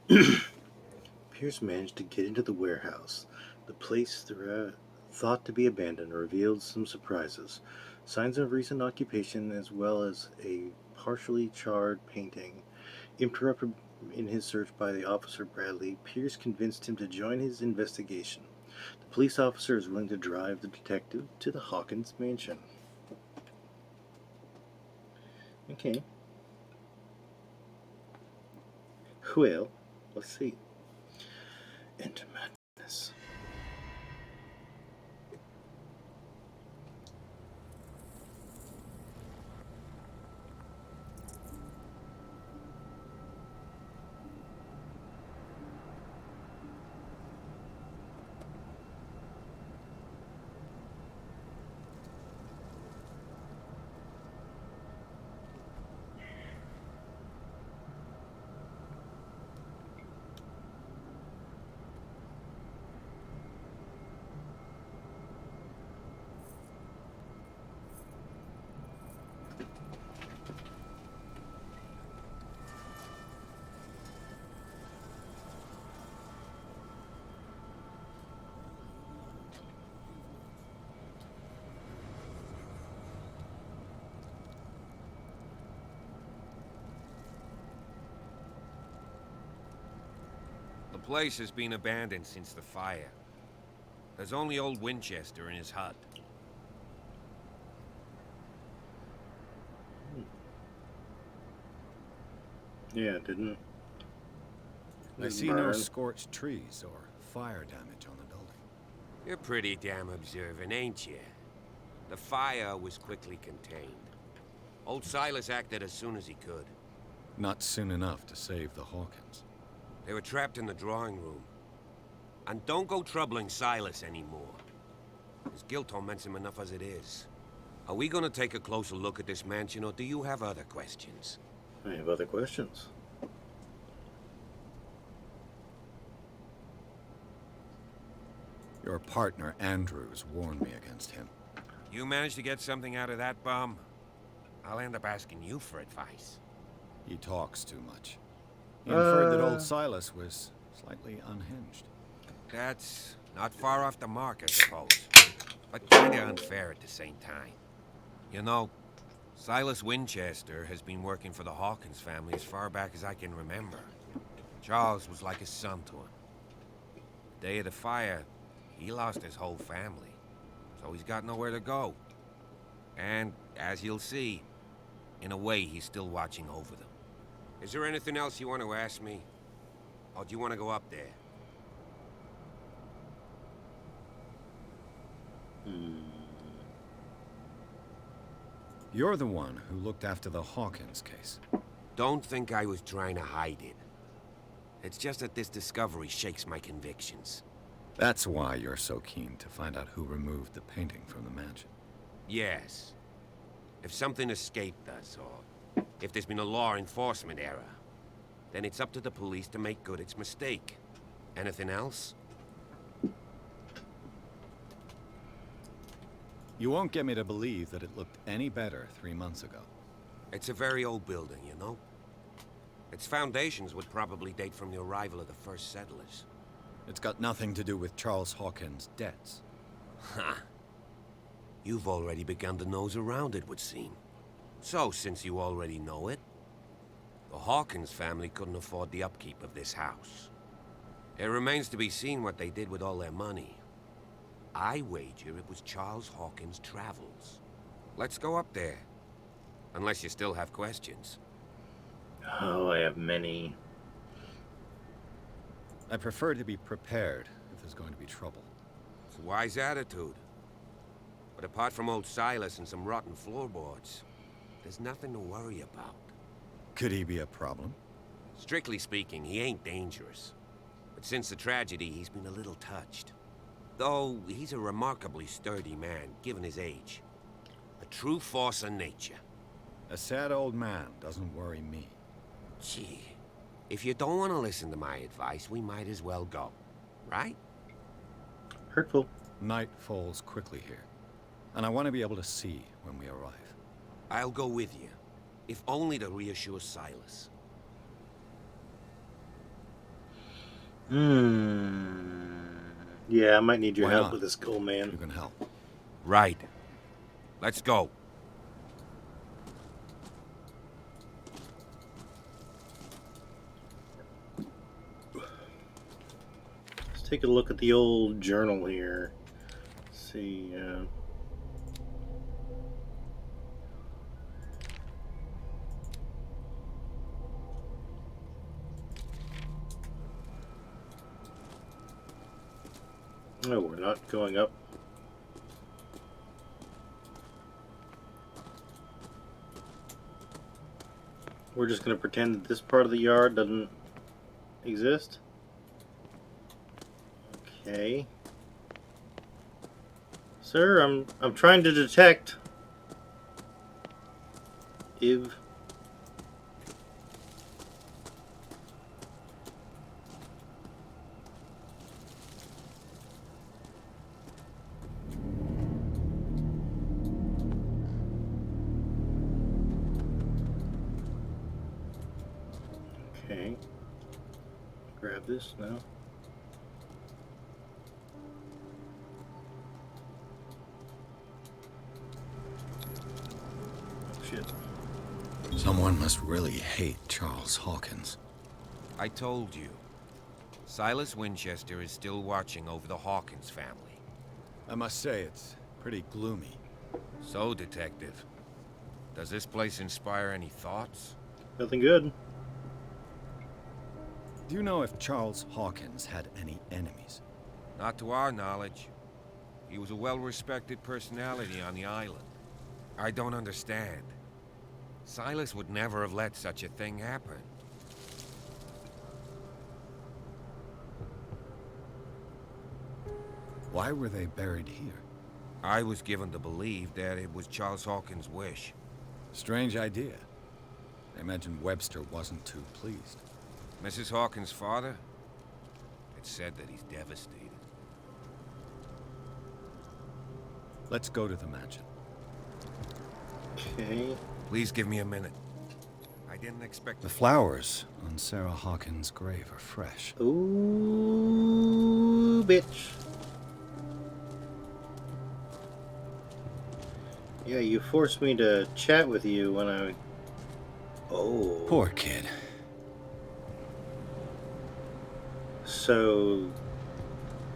Pierce managed to get into the warehouse. The place thought to be abandoned revealed some surprises. Signs of recent occupation, as well as a partially charred painting. Interrupted in his search by the officer Bradley, Pierce convinced him to join his investigation. The police officer is willing to drive the detective to the Hawkins mansion. Okay, well, let's see. Enter madness. The place has been abandoned since the fire. There's only old Winchester in his hut. Yeah, didn't I see no burn. scorched trees or fire damage on the building. You're pretty damn observant, ain't you? The fire was quickly contained. Old Silas acted as soon as he could. Not soon enough to save the Hawkins. They were trapped in the drawing room. And don't go troubling Silas anymore. His guilt torments him enough as it is. Are we gonna take a closer look at this mansion, or do you have other questions? I have other questions. Your partner, Andrews, warned me against him. You managed to get something out of that bum? I'll end up asking you for advice. He talks too much. He inferred that Uh, old Silas was slightly unhinged. That's not far off the mark, I suppose. But kinda unfair at the same time. You know, Silas Winchester has been working for the Hawkins family as far back as I can remember. Charles was like a son to him. The day of the fire, he lost his whole family. So he's got nowhere to go. And, as you'll see, in a way, he's still watching over them. Is there anything else you want to ask me? Or do you want to go up there? hmm. You're the one who looked after the Hawkins case. Don't think I was trying to hide it. It's just that this discovery shakes my convictions. That's why you're so keen to find out who removed the painting from the mansion. Yes. If something escaped us, or if there's been a law enforcement error, then it's up to the police to make good its mistake. Anything else? You won't get me to believe that it looked any better 3 months ago. It's a very old building, you know? Its foundations would probably date from the arrival of the first settlers. It's got nothing to do with Charles Hawkins' debts. Ha! You've already begun to nose around it, would seem. So, since you already know it, the Hawkins family couldn't afford the upkeep of this house. It remains to be seen what they did with all their money. I wager it was Charles Hawkins' travels. Let's go up there. Unless you still have questions. Oh, I have many. I prefer to be prepared if there's going to be trouble. It's a wise attitude. But apart from old Silas and some rotten floorboards, there's nothing to worry about. Could he be a problem? Strictly speaking, he ain't dangerous. But since the tragedy, he's been a little touched. Though, he's a remarkably sturdy man, given his age. A true force of nature. A sad old man doesn't worry me. Gee, if you don't want to listen to my advice, we might as well go. Right? Hurtful. Night falls quickly here, and I want to be able to see when we arrive. I'll go with you. If only to reassure Silas. Hmm. Yeah, I might need your Why help not? with this, old man. You can help. Right. Let's go. Let's take a look at the old journal here. Let's see. No, we're not going up. We're just going to pretend that this part of the yard doesn't exist. Okay. Sir, I'm trying to detect if okay. Grab this now. Oh, shit. Someone must really hate Charles Hawkins. I told you. Silas Winchester is still watching over the Hawkins family. I must say, it's pretty gloomy. So, Detective, does this place inspire any thoughts? Nothing good. Do you know if Charles Hawkins had any enemies? Not to our knowledge. He was a well-respected personality on the island. I don't understand. Silas would never have let such a thing happen. Why were they buried here? I was given to believe that it was Charles Hawkins' wish. Strange idea. I imagine Webster wasn't too pleased. Mrs. Hawkins' father? It's said that he's devastated. Let's go to the mansion. Okay. Please give me a minute. I didn't expect The flowers on Sarah Hawkins' grave are fresh. Ooh, bitch. Yeah, you forced me to chat with you when I... Oh. Poor kid. So...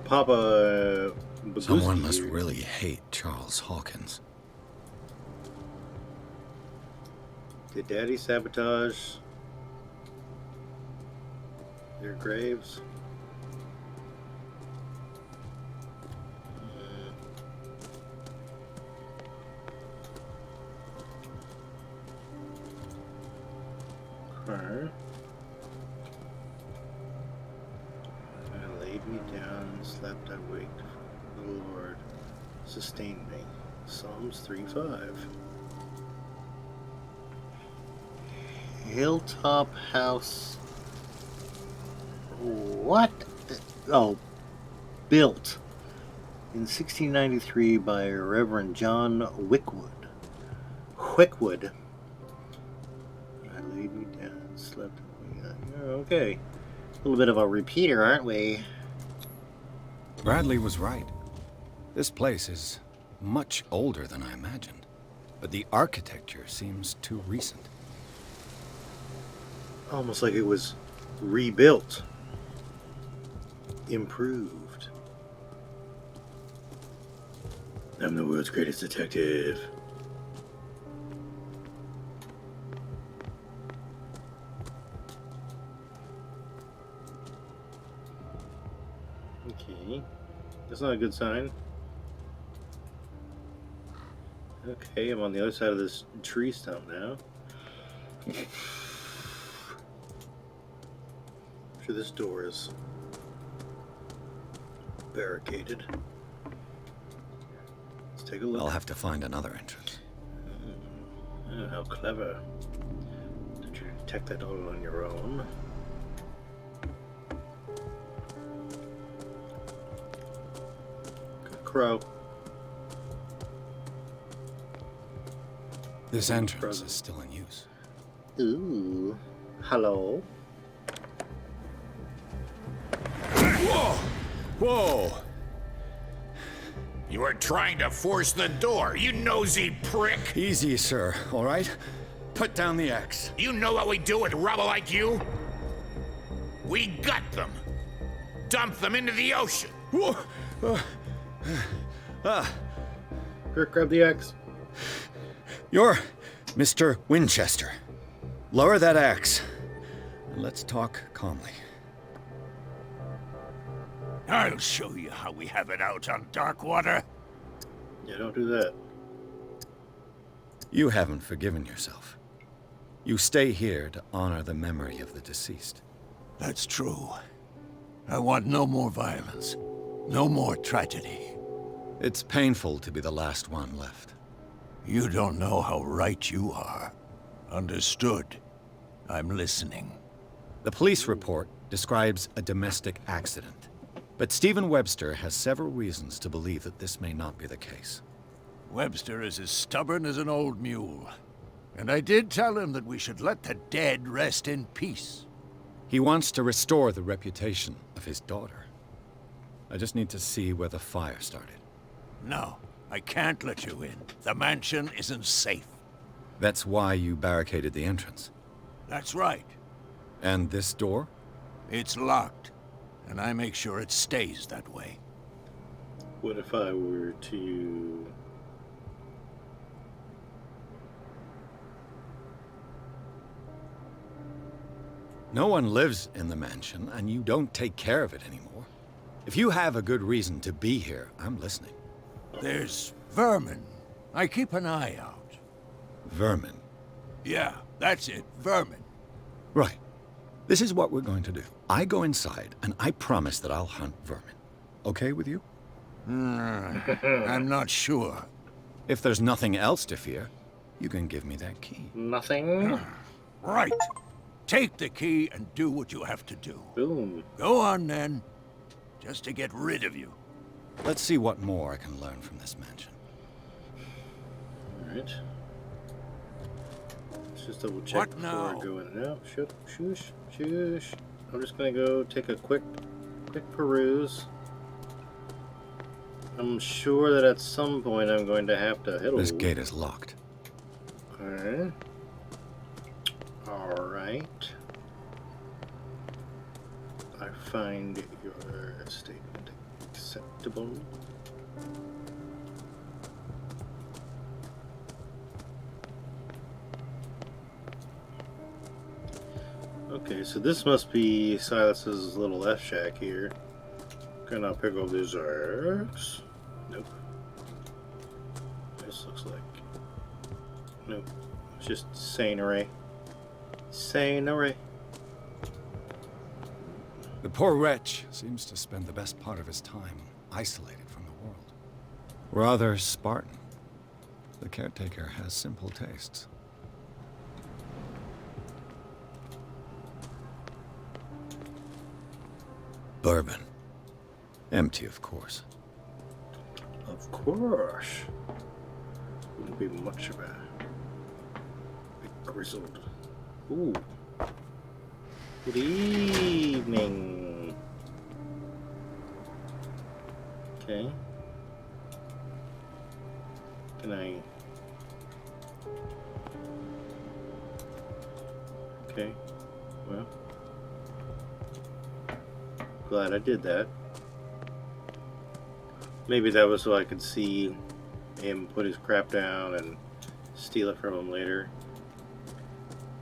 Papa... Someone Baguski must here. really hate Charles Hawkins. Did Daddy sabotage their graves? Her. I laid me down, slept, I waked. The Lord sustained me. Psalms 3:5. Hilltop House. What? Oh, built in 1693 by Reverend John Wickwood. Wickwood. I laid me down, slept. Okay. A little bit of a repeater, aren't we? Bradley was right. This place is much older than I imagined. But the architecture seems too recent. Almost like it was rebuilt. Improved. I'm the world's greatest detective. Okay. That's not a good sign. Okay, I'm on the other side of this tree stump now. I'm sure this door is barricaded. Let's take a look. I'll have to find another entrance. Oh, how clever. Did you detect that all on your own? Good crow. This entrance is still in use. Ooh. Hello. Whoa! You are trying to force the door, you nosy prick! Easy, sir, all right? Put down the axe. You know what we do with rubble like you? We gut them. Dump them into the ocean. Whoa! Kirk, grab the axe. You're Mr. Winchester. Lower that axe, and let's talk calmly. I'll show you how we have it out on Darkwater. Yeah, don't do that. You haven't forgiven yourself. You stay here to honor the memory of the deceased. That's true. I want no more violence. No more tragedy. It's painful to be the last one left. You don't know how right you are. Understood. I'm listening. The police report describes a domestic accident, but Stephen Webster has several reasons to believe that this may not be the case. Webster is as stubborn as an old mule. And I did tell him that we should let the dead rest in peace. He wants to restore the reputation of his daughter. I just need to see where the fire started. No, I can't let you in. The mansion isn't safe. That's why you barricaded the entrance. That's right. And this door? It's locked, and I make sure it stays that way. What if I were to... No one lives in the mansion, and you don't take care of it anymore. If you have a good reason to be here, I'm listening. There's vermin. I keep an eye out. Vermin. Yeah, that's it, vermin. Right. This is what we're going to do. I go inside, and I promise that I'll hunt vermin. Okay with you? I'm not sure. If there's nothing else to fear, you can give me that key. Nothing? Right. Take the key and do what you have to do. Boom. Go on, then. Just to get rid of you. Let's see what more I can learn from this mansion. Alright. Let's just double check What before now? I go in and out. Shush. I'm just gonna go take a quick peruse. I'm sure that at some point I'm going to have to hit This gate is locked. Okay. Alright. I find your statement acceptable. Okay, so this must be Silas's little F shack here. Gonna pick up these eggs. Nope. This looks like... Nope. It's just Sainery. Sainery. The poor wretch seems to spend the best part of his time isolated from the world. Rather Spartan. The caretaker has simple tastes. Bourbon. Empty, of course. Of course. Wouldn't be much of a grizzled. Ooh. Good evening. Okay. Can I... Okay. Well. Glad I did that. Maybe that was so I could see him put his crap down and steal it from him later.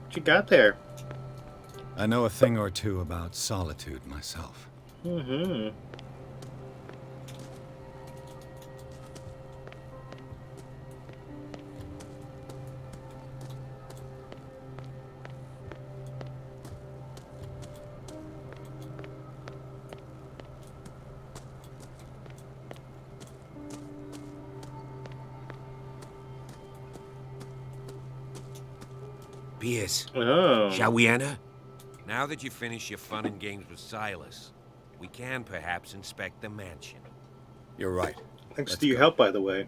What you got there? I know a thing or two about solitude myself. Mm-hmm. Pierce, Oh. shall we enter? Now that you finish your fun and games with Silas, we can perhaps inspect the mansion. You're right. Thanks Let's to your go. help, by the way.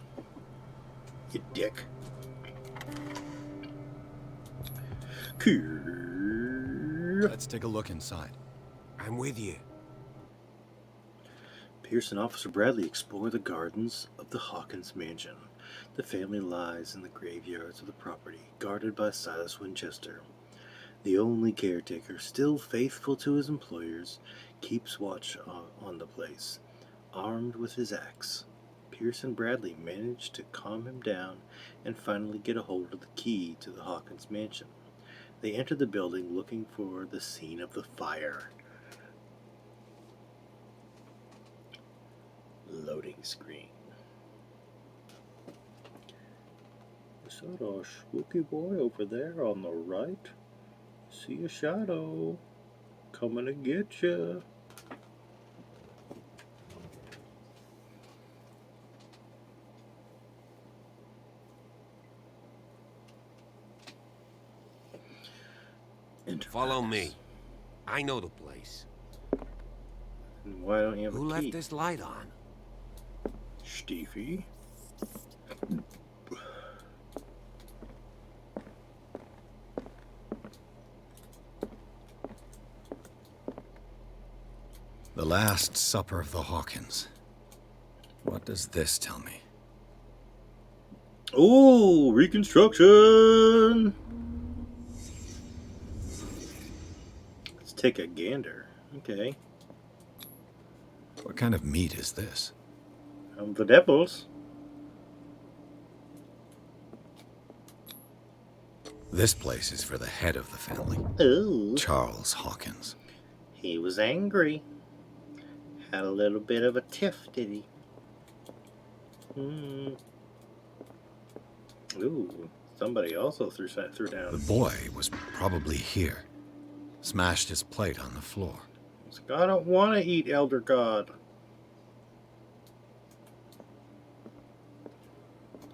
You dick. Cool. Let's take a look inside. I'm with you. Pierce and Officer Bradley explore the gardens of the Hawkins mansion. The family lies in the graveyards of the property, guarded by Silas Winchester. The only caretaker, still faithful to his employers, keeps watch on the place, armed with his axe. Pierce and Bradley manage to calm him down and finally get a hold of the key to the Hawkins mansion. They enter the building looking for the scene of the fire. Loading screen. Is that a spooky boy over there on the right? See a shadow coming to get you. Follow me. I know the place. Why don't you have Who a key? left this light on? Stevie? The Last Supper of the Hawkins. What does this tell me? Oh, reconstruction! Let's take a gander. Okay. What kind of meat is this? The devil's. This place is for the head of the family, Oh. Charles Hawkins. He was angry. Had a little bit of a tiff, did he? Ooh, somebody also threw down. The boy was probably here. Smashed his plate on the floor. He's like, I don't want to eat Elder God.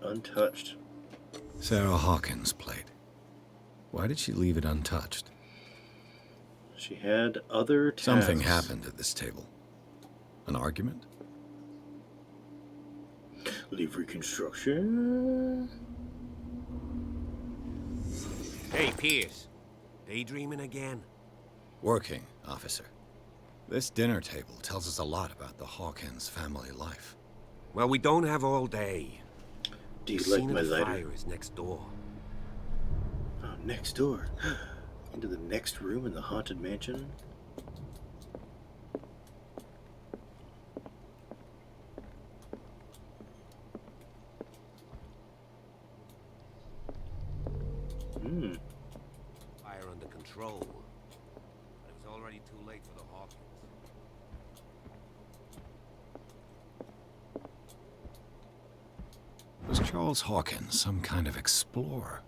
Untouched. Sarah Hawkins' plate. Why did she leave it untouched? She had other tasks. Something happened at this table. An argument? Leave reconstruction. Hey, Pierce. Daydreaming again? Working, officer. This dinner table tells us a lot about the Hawkins family life. Well, we don't have all day. Do you The like scene my of the lighter? fire is next door. Oh, next door. Into the next room in the haunted mansion. Fire under control. But it was already too late for the Hawkins. Was Charles Hawkins some kind of explorer?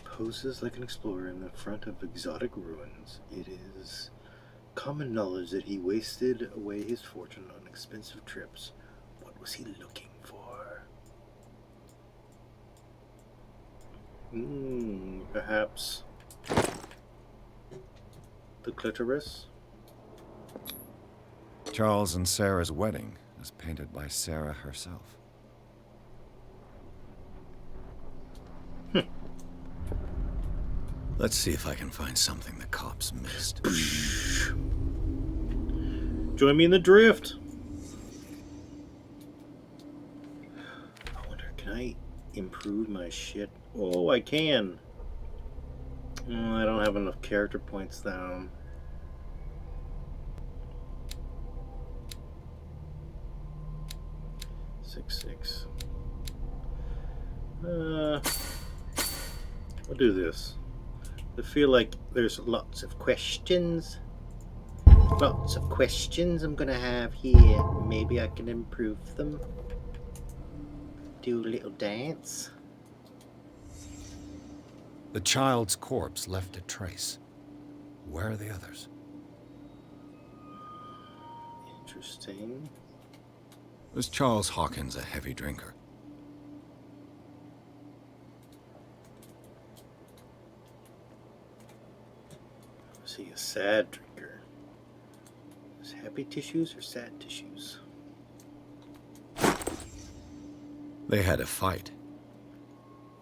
Poses like an explorer in the front of exotic ruins. It is common knowledge that he wasted away his fortune on expensive trips. What was he looking for? Perhaps the clitoris? Charles and Sarah's wedding was painted by Sarah herself. Let's see if I can find something the cops missed. Join me in the drift. I wonder, can I improve my shit? Oh, I can. Oh, I don't have enough character points down. Six. I'll do this. I feel like there's lots of questions. Lots of questions I'm gonna have here. Maybe I can improve them. Do a little dance. The child's corpse left a trace. Where are the others? Interesting. Was Charles Hawkins a heavy drinker? Was he a sad drinker? Was happy tissues or sad tissues? They had a fight.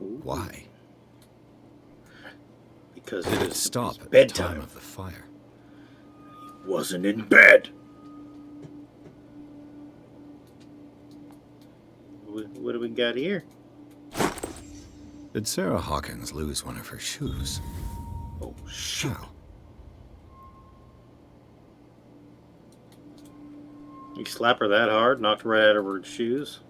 Ooh. Why? Because Did it was stop at the bedtime. time of the fire? He wasn't in bed. what do we got here? Did Sarah Hawkins lose one of her shoes? Oh, shoot. How? You slap her that hard, knocked her right out of her shoes.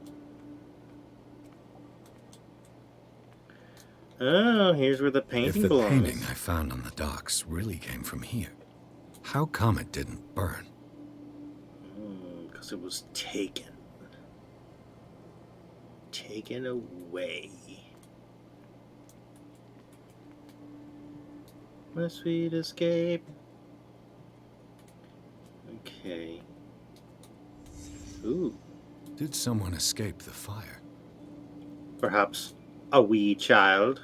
Oh, here's where the If painting the belongs. painting I found on the docks really came from here, how come it didn't burn? Because it was taken. Taken away. My sweet escape. Okay. Ooh. Did someone escape the fire? Perhaps a wee child.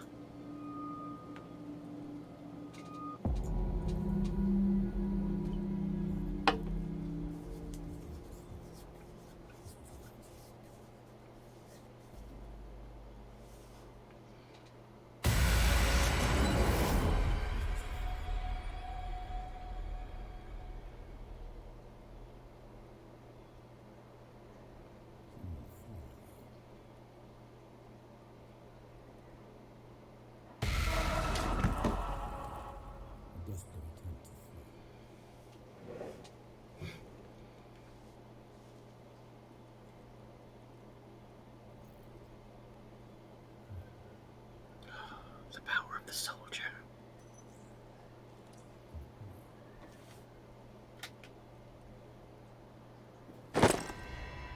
The power of the soldier.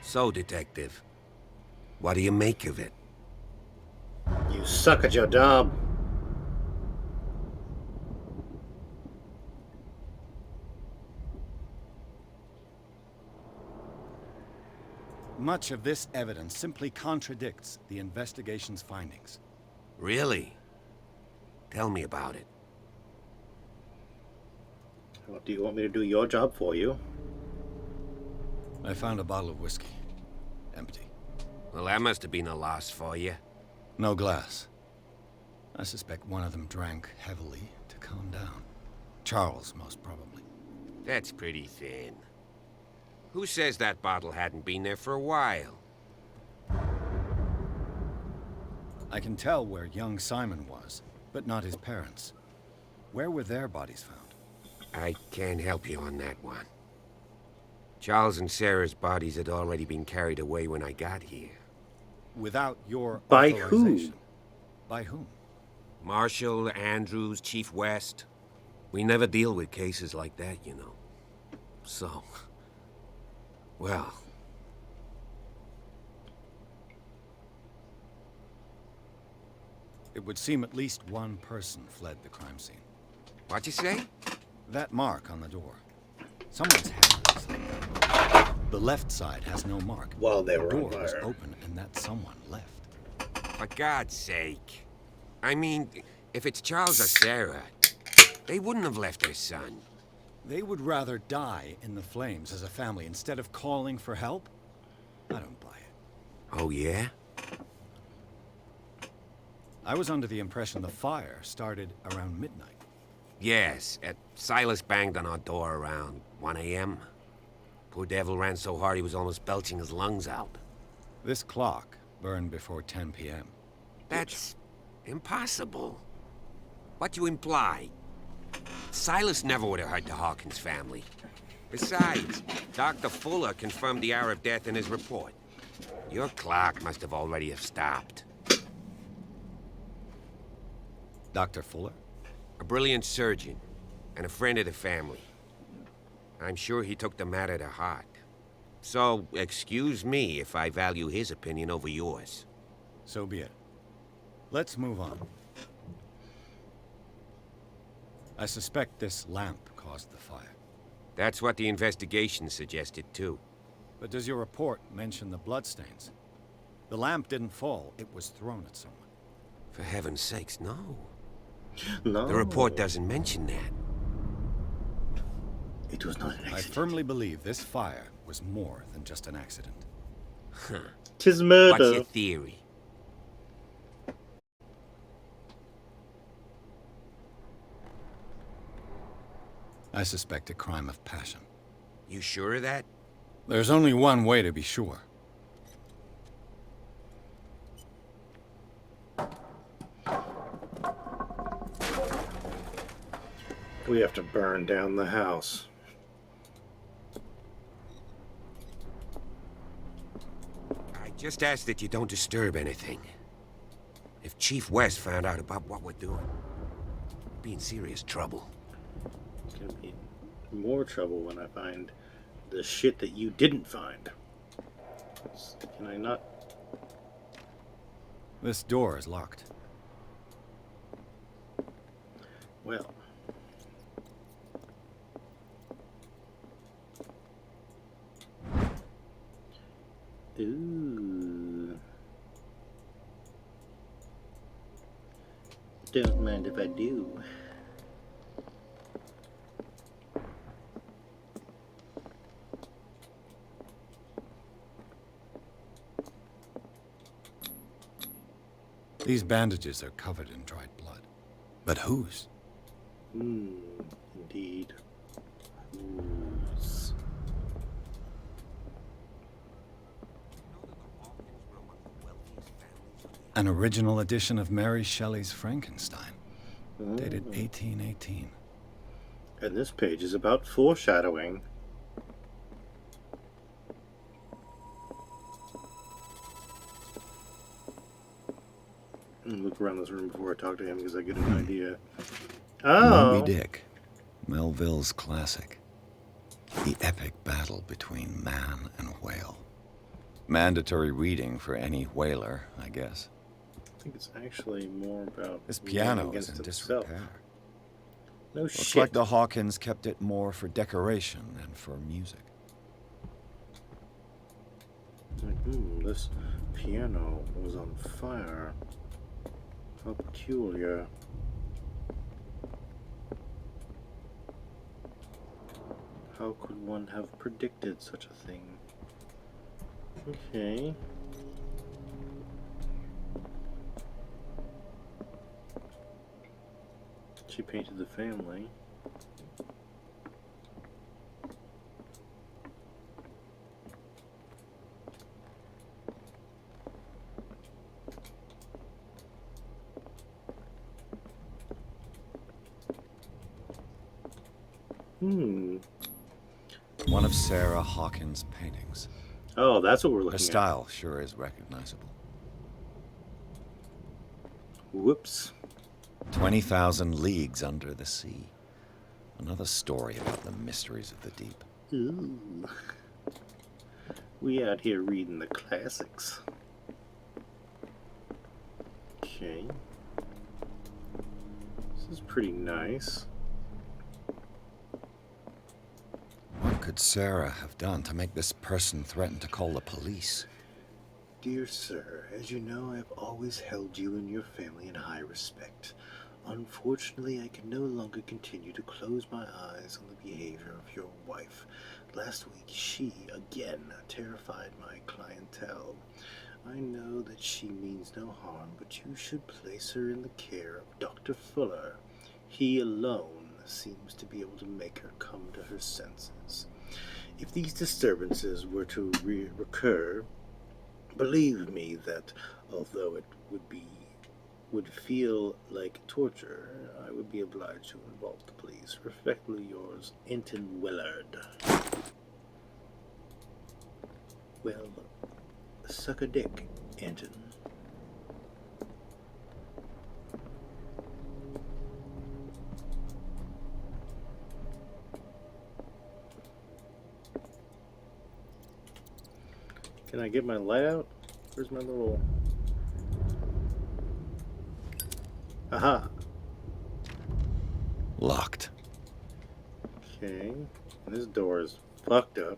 So, Detective, what do you make of it? You suck at your job. Much of this evidence simply contradicts the investigation's findings. Really? Tell me about it. What do you want me to do your job for you? I found a bottle of whiskey. Empty. Well, that must have been a loss for you. No glass. I suspect one of them drank heavily to calm down. Charles, most probably. That's pretty thin. Who says that bottle hadn't been there for a while? I can tell where young Simon was, but not his parents. Where were their bodies found? I can't help you on that one. Charles and Sarah's bodies had already been carried away when I got here. Without your By who? authorization. By whom? Marshall, Andrews, Chief West. We never deal with cases like that, you know. So... well... It would seem at least one person fled the crime scene. What'd you say? That mark on the door. Someone's hand is like that. The left side has no mark. While they The were on door was fire. open and that someone left. For God's sake. I mean, if it's Charles or Sarah, they wouldn't have left their son. They would rather die in the flames as a family instead of calling for help? I don't buy it. Oh, yeah? I was under the impression the fire started around midnight. Yes, Silas banged on our door around 1 a.m. Poor devil ran so hard he was almost belching his lungs out. This clock burned before 10 p.m. That's impossible. What you imply? Silas never would have hurt the Hawkins family. Besides, Dr. Fuller confirmed the hour of death in his report. Your clock must have already have stopped. Dr. Fuller? A brilliant surgeon and a friend of the family. I'm sure he took the matter to heart. So, excuse me if I value his opinion over yours. So be it. Let's move on. I suspect this lamp caused the fire. That's what the investigation suggested, too. But does your report mention the bloodstains? The lamp didn't fall, it was thrown at someone. For heaven's sakes, no. No. The report doesn't mention that. It was not an I accident. firmly believe this fire was more than just an accident. Huh. 'Tis What's murder. your theory? I suspect a crime of passion. You sure of that? There's only one way to be sure. We have to burn down the house. I just ask that you don't disturb anything. If Chief West found out about what we're doing, we'd be in serious trouble. It's gonna be more trouble when I find the shit that you didn't find. Can I not? This door is locked. Well. Ooh. Don't mind if I do. These bandages are covered in dried blood. But whose? Indeed. Whose? An original edition of Mary Shelley's Frankenstein, dated 1818. And this page is about foreshadowing. Look around this room before I talk to him because I get an idea. Oh! Moby Dick, Melville's classic. The epic battle between man and whale. Mandatory reading for any whaler, I guess. I think it's actually more about This piano is against in himself. disrepair. No Looks shit. like the Hawkins kept it more for decoration than for music. This piano was on fire. How peculiar. How could one have predicted such a thing? Okay. She painted the family. One of Sarah Hawkins' paintings. Oh, that's what we're Her looking style sure is recognizable. at. Whoops. 20,000 Leagues Under the Sea. Another story about the mysteries of the deep. Ooh. We out here reading the classics. Okay. This is pretty nice. What could Sarah have done to make this person threaten to call the police? Dear sir, as you know, I have always held you and your family in high respect. Unfortunately, I can no longer continue to close my eyes on the behavior of your wife. Last week, she, again, terrified my clientele. I know that she means no harm, but you should place her in the care of Dr. Fuller. He alone seems to be able to make her come to her senses. If these disturbances were to recur, believe me that although it would feel like torture, I would be obliged to involve the police. Respectfully yours, Enton Willard. Well, suck a dick, Anton. Can I get my light out? Where's my little... Aha! Locked. Okay. And this door is fucked up.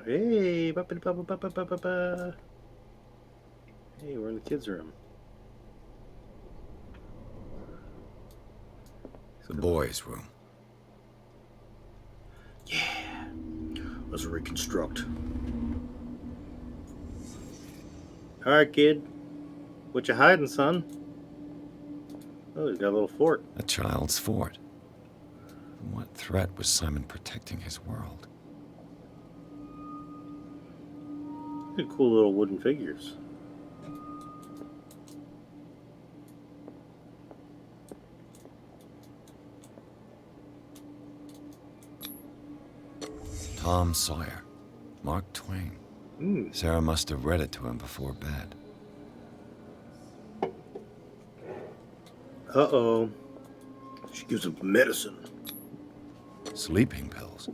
Hey! Ba-ba-da-ba-ba-ba-ba-ba-ba. Hey, we're in the kids' room. The boys' room. Yeah! Let's reconstruct. Alright, kid. What you hiding, son? Oh, he's got a little fort. A child's fort. From what threat was Simon protecting his world? Good cool little wooden figures. Tom Sawyer. Mark Twain. Sarah must have read it to him before bed. Uh-oh. She gives him medicine. Sleeping pills.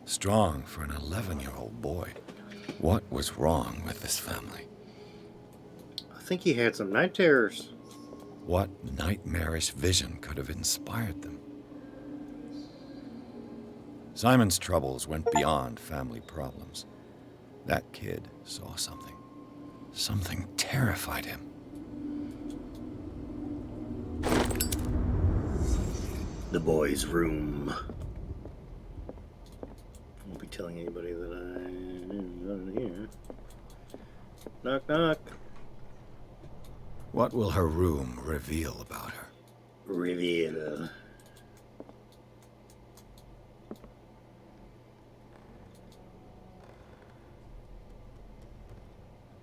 Strong for an 11-year-old boy. What was wrong with this family? I think he had some night terrors. What nightmarish vision could have inspired them? Simon's troubles went beyond family problems. That kid saw something. Something terrified him. The boys' room. Won't be telling anybody that I'm here. Knock, knock. What will her room reveal about her? Reveal.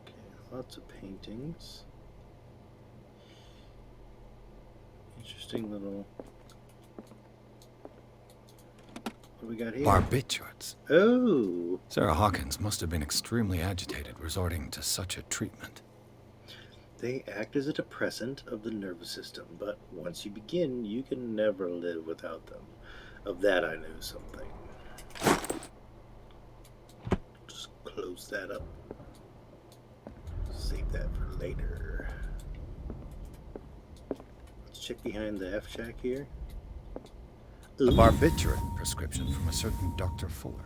Okay, lots of paintings. Interesting little... What do we got here? Barbiturates. Oh! Sarah Hawkins must have been extremely agitated resorting to such a treatment. They act as a depressant of the nervous system, but once you begin, you can never live without them. Of that I knew something. Just close that up. Save that for later. Let's check behind the F-shack here. A barbiturate prescription from a certain Dr. Fuller.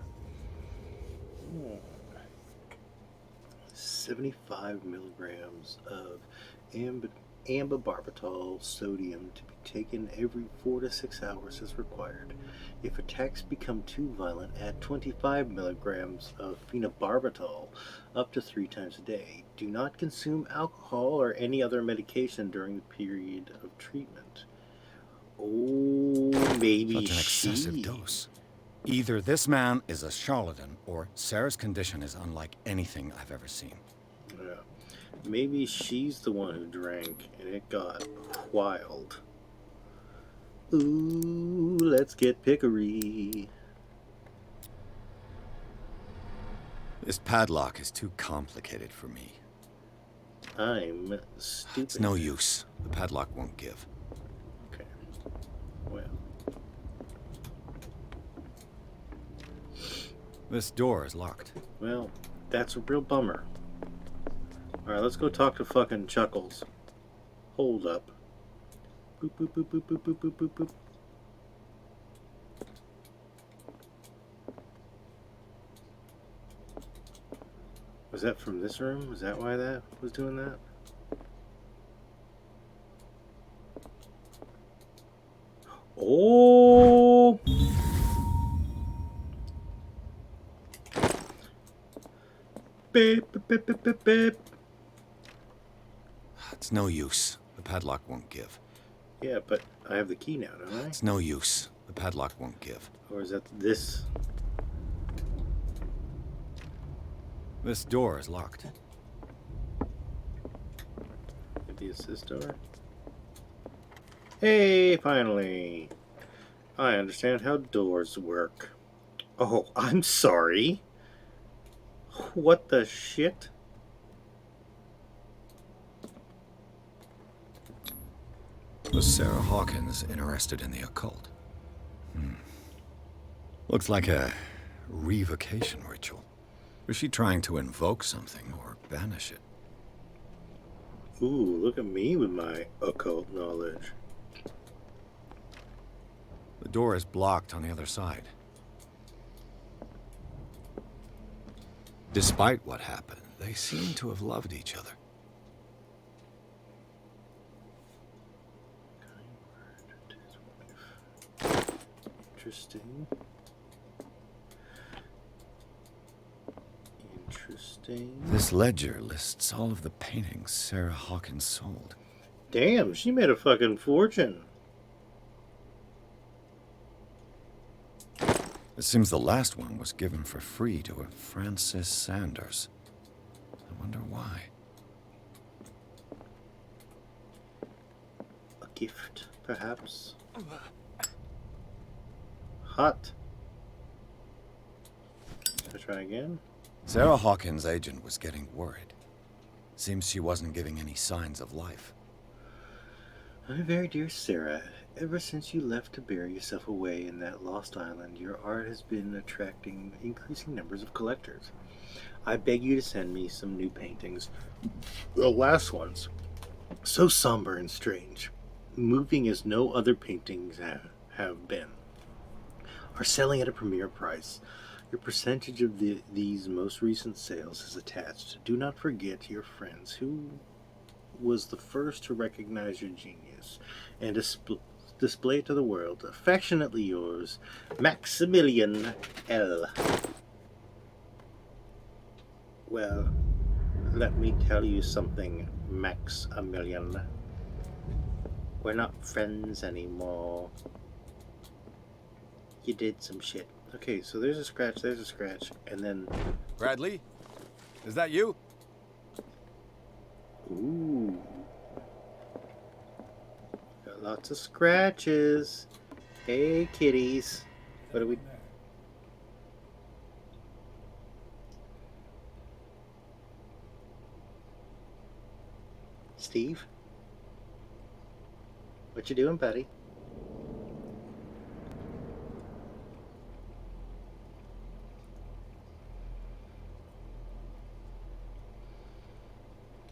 75 milligrams of ambibarbital sodium to be taken every 4 to 6 hours as required. If attacks become too violent, add 25 milligrams of phenobarbital up to 3 times a day. Do not consume alcohol or any other medication during the period of treatment. Oh, maybe Such an excessive dose. Either this man is a charlatan, or Sarah's condition is unlike anything I've ever seen. Yeah. Maybe she's the one who drank and it got wild. Ooh, let's get pickery. This padlock is too complicated for me. I'm stupid. It's no use. The padlock won't give. Okay. Well. This door is locked. Well, that's a real bummer. Alright, let's go talk to fucking Chuckles. Hold up. Boop, boop, boop, boop, boop, boop, boop, boop, boop. Was that from this room? Was that why that was doing that? Oh! Beep, beep, beep, beep, beep, beep. It's no use. The padlock won't give. Yeah, but I have the key now, don't I? It's no use. The padlock won't give. Or is that this? This door is locked. Maybe it's this door? Hey, finally! I understand how doors work. Oh, I'm sorry. What the shit? Was Sarah Hawkins interested in the occult? Looks like a revocation ritual. Was she trying to invoke something or banish it? Ooh, look at me with my occult knowledge. The door is blocked on the other side. Despite what happened, they seem to have loved each other. Interesting. Interesting. This ledger lists all of the paintings Sarah Hawkins sold. Damn, she made a fucking fortune. It seems the last one was given for free to a Francis Sanders. I wonder why. A gift, perhaps. Hot. Let's try again. Sarah Hawkins' agent was getting worried. Seems she wasn't giving any signs of life. My very dear Sarah, ever since you left to bury yourself away in that lost island, your art has been attracting increasing numbers of collectors. I beg you to send me some new paintings. The last ones, so somber and strange, moving as no other paintings have been, are selling at a premier price. Your percentage of these most recent sales is attached. Do not forget your friends who was the first to recognize your genius and display it to the world. Affectionately yours, Maximilian L. Well, let me tell you something, Maximilian. We're not friends anymore. You did some shit. Okay, so there's a scratch, and then... Bradley? Is that you? Ooh. Got lots of scratches. Hey, kitties. What do we... Steve? What you doing, buddy?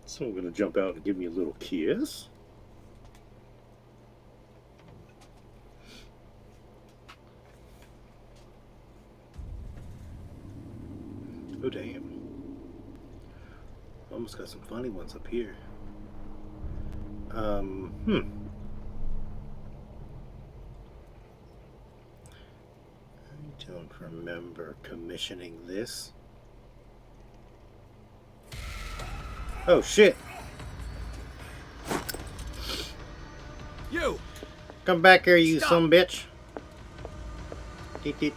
Someone gonna jump out and give me a little kiss? Oh, damn. Almost got some funny ones up here. I don't remember commissioning this. Oh, shit! You! Come back here, you Stop. son bitch! Get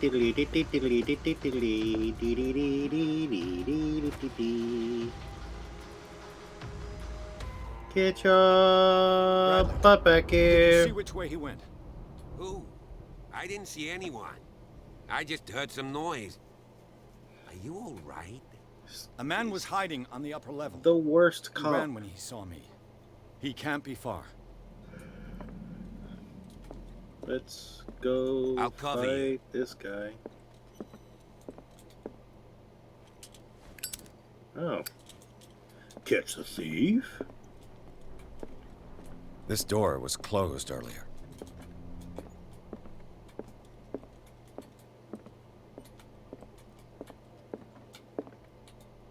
your butt back Did you here! see which way he went? Who? I didn't see anyone. I just heard some noise. Are you all right? A man was hiding on the upper level. The worst He cop. ran when he saw me. He can't be far. Let's go I'll cover fight you. this guy. Oh. Catch the thief? This door was closed earlier.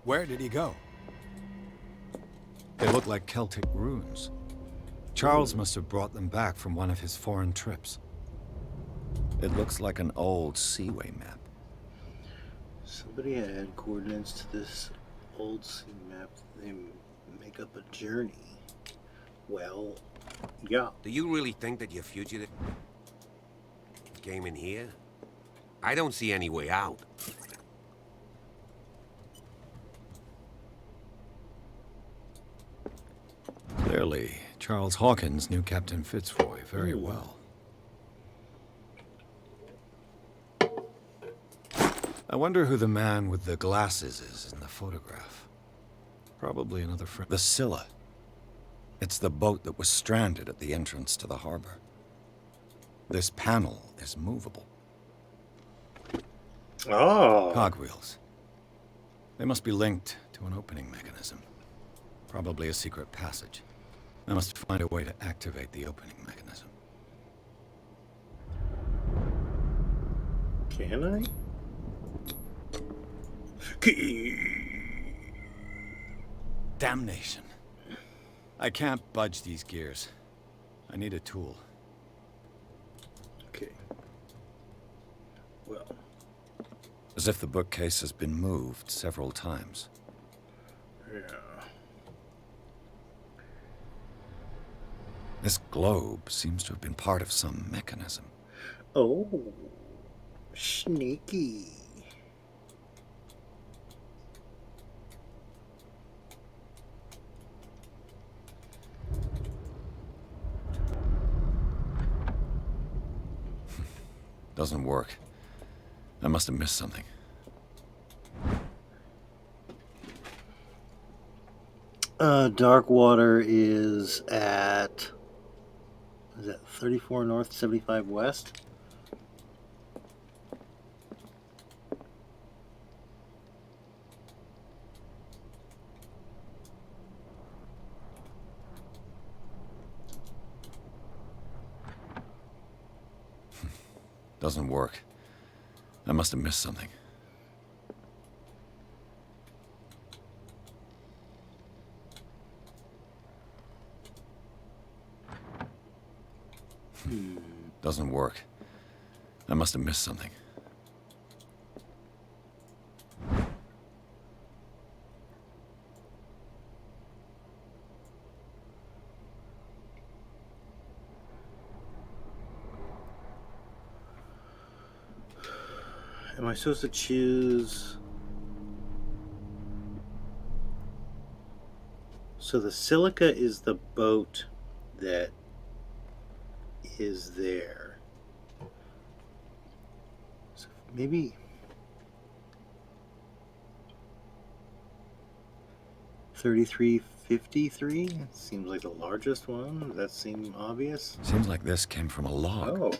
Where did he go? They look like Celtic runes. Charles must have brought them back from one of his foreign trips. It looks like an old Seaway map. Somebody had coordinates to this old sea map. They make up a journey. Well, yeah. Do you really think that your fugitive came in here? I don't see any way out. Clearly, Charles Hawkins knew Captain Fitzroy very well. I wonder who the man with the glasses is in the photograph. Probably another friend. The Scylla. It's the boat that was stranded at the entrance to the harbor. This panel is movable. Oh. Cogwheels. They must be linked to an opening mechanism. Probably a secret passage. I must find a way to activate the opening mechanism. Can I? Damnation. I can't budge these gears. I need a tool. Okay. Well. As if the bookcase has been moved several times. Yeah. This globe seems to have been part of some mechanism. Oh. Sneaky. Doesn't work. I must have missed something. Dark water is at, is that 34 north, 75 west? Doesn't work. I must have missed something. Doesn't work. I must have missed something. Am I supposed to choose? So the silica is the boat that is there. So maybe 3353 seems like the largest one. Does that seem obvious? Seems like this came from a log. Oh.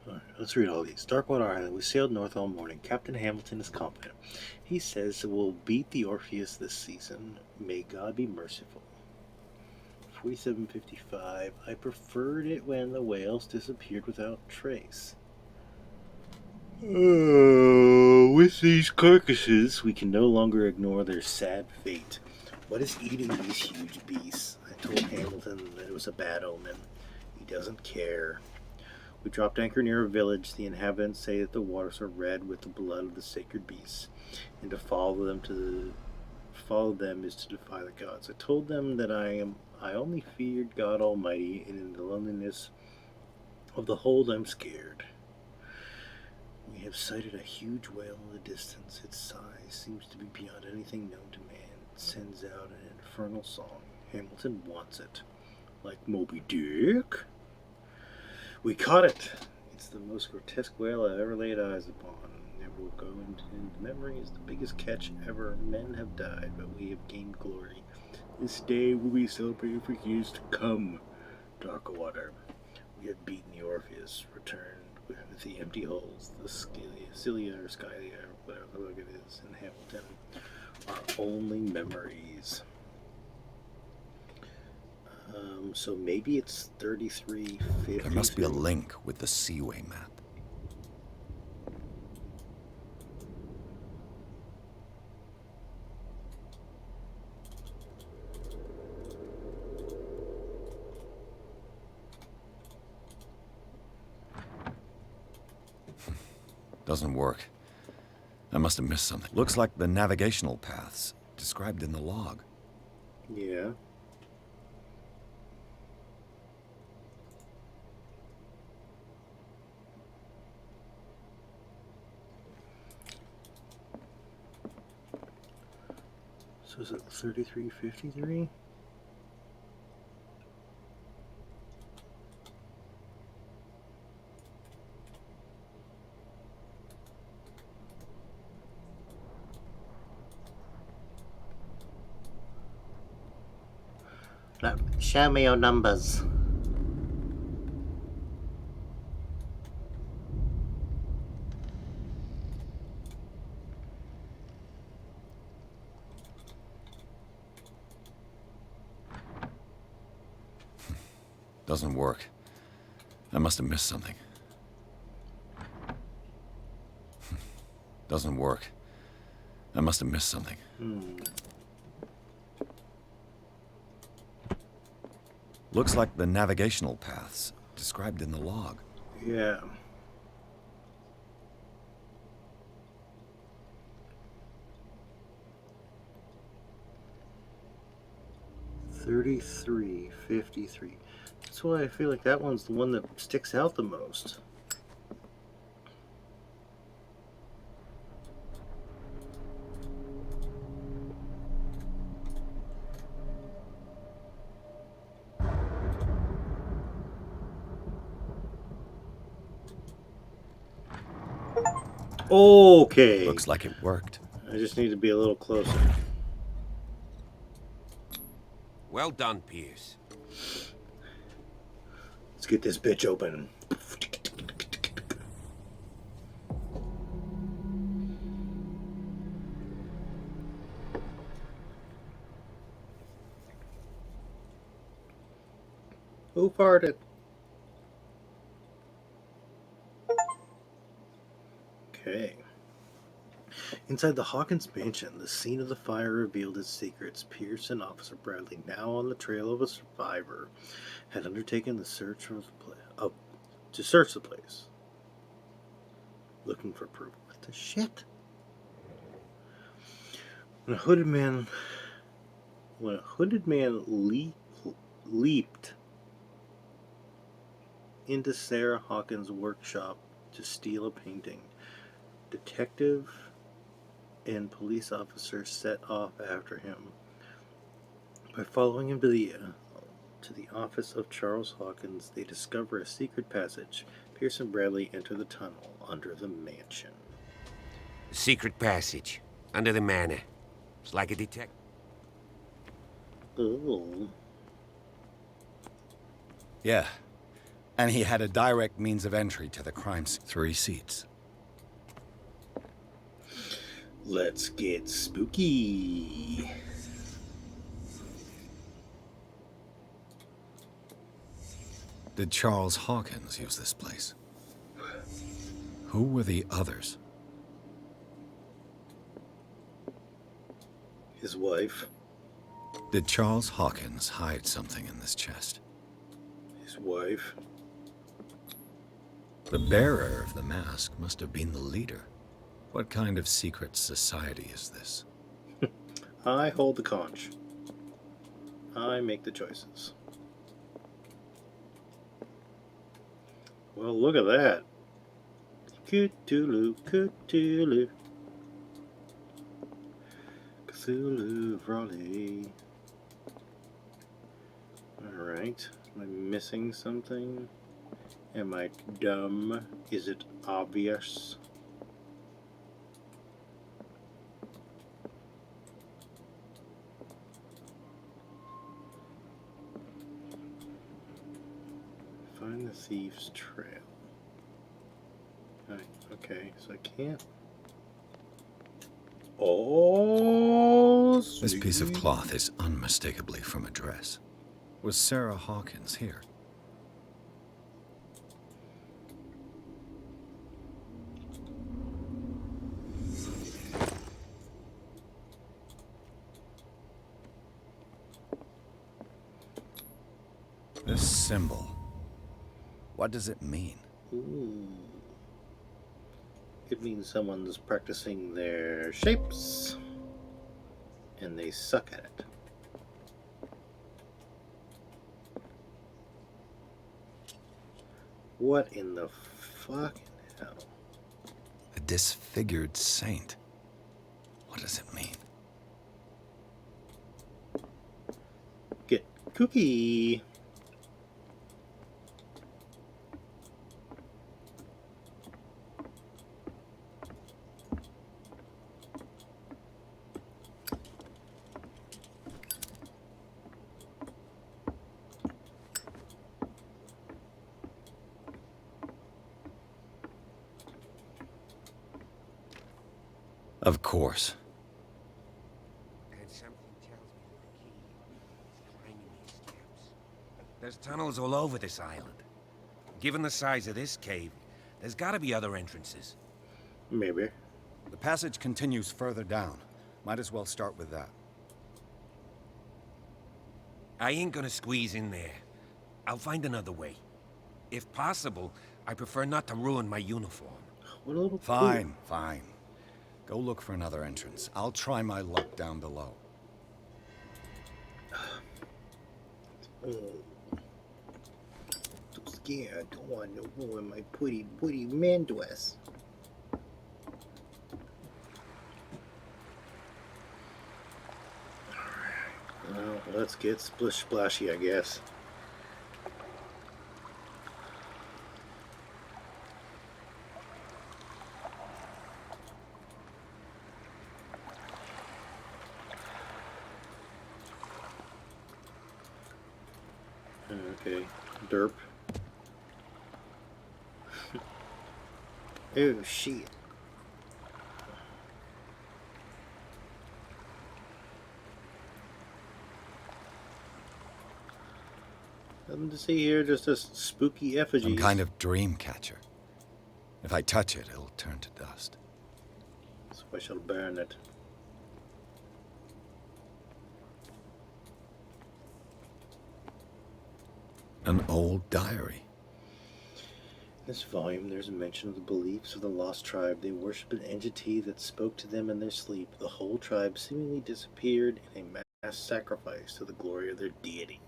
Alright, let's read all these. Darkwater Island. We sailed north all morning. Captain Hamilton is confident. He says we'll beat the Orpheus this season. May God be merciful. 4755. I preferred it when the whales disappeared without trace. With these carcasses, we can no longer ignore their sad fate. What is eating these huge beasts? I told Hamilton that it was a bad omen. He doesn't care. We dropped anchor near a village. The inhabitants say that the waters are red with the blood of the sacred beasts, and to follow them is to defy the gods. I told them that I only feared God Almighty, and in the loneliness of the hold I'm scared. We have sighted a huge whale in the distance. Its size seems to be beyond anything known to man. It sends out an infernal song. Hamilton wants it. Like Moby Dick? We caught it! It's the most grotesque whale I've ever laid eyes upon. It will go into memory as the biggest catch ever. Men have died, but we have gained glory. This day will be celebrated for years to come. Darkwater. We have beaten the Orpheus, returned with the empty hulls, the Scylla or Skylia, or whatever the look it is, in Hamilton, are only memories. So maybe it's 3350. There must be a link with the Seaway map. Doesn't work. I must have missed something. Looks like the navigational paths described in the log. Yeah. So is it 3353? No, show me your numbers. Doesn't work. I must have missed something. Doesn't work. I must have missed something. Looks like the navigational paths described in the log. Yeah. $33.53. That's why I feel like that one's the one that sticks out the most. Okay. Looks like it worked. I just need to be a little closer. Well done, Pierce. Let's get this bitch open. Who farted? Okay. Inside the Hawkins mansion, the scene of the fire revealed its secrets. Pierce and Officer Bradley, now on the trail of a survivor, had undertaken the search to search the place, looking for proof. What the shit? When a hooded man, leaped into Sarah Hawkins' workshop to steal a painting, detective and police officers set off after him. By following him to the office of Charles Hawkins, they discover a secret passage. Pierce and Bradley enter the tunnel under the mansion. Secret passage. Under the manor. It's like a detective. Oh. Yeah. And he had a direct means of entry to the crime scene. 3 seats. Let's get spooky. Did Charles Hawkins use this place? Who were the others? His wife. Did Charles Hawkins hide something in this chest? His wife. The bearer of the mask must have been the leader. What kind of secret society is this? I hold the conch. I make the choices. Well, look at that. Cthulhu, Cthulhu. Cthulhu, Raleigh. Alright. Am I missing something? Am I dumb? Is it obvious? Find the thief's trail. Right, okay, so I can't. Oh, This piece of sweet. cloth is unmistakably from a dress. Was Sarah Hawkins here? This symbol. What does it mean? Ooh. It means someone's practicing their shapes and they suck at it. What in the fucking hell? A disfigured saint. What does it mean? Get kooky. Of course. And something tells me that the key is climbing these steps. There's tunnels all over this island. Given the size of this cave, there's gotta be other entrances. Maybe. The passage continues further down. Might as well start with that. I ain't gonna squeeze in there. I'll find another way. If possible, I prefer not to ruin my uniform. What a little Fine, fine. Go look for another entrance. I'll try my luck down below. Oh. So scared. I don't want to ruin my pretty man dress. Well, let's get splish splashy, I guess. Okay. Derp. Oh, shit. Nothing to see here, just a spooky Some effigies. kind of dream catcher. If I touch it, it'll turn to dust. So I shall burn it. An old diary. In this volume, there's a mention of the beliefs of the lost tribe. They worshipped an entity that spoke to them in their sleep. The whole tribe seemingly disappeared in a mass sacrifice to the glory of their deity.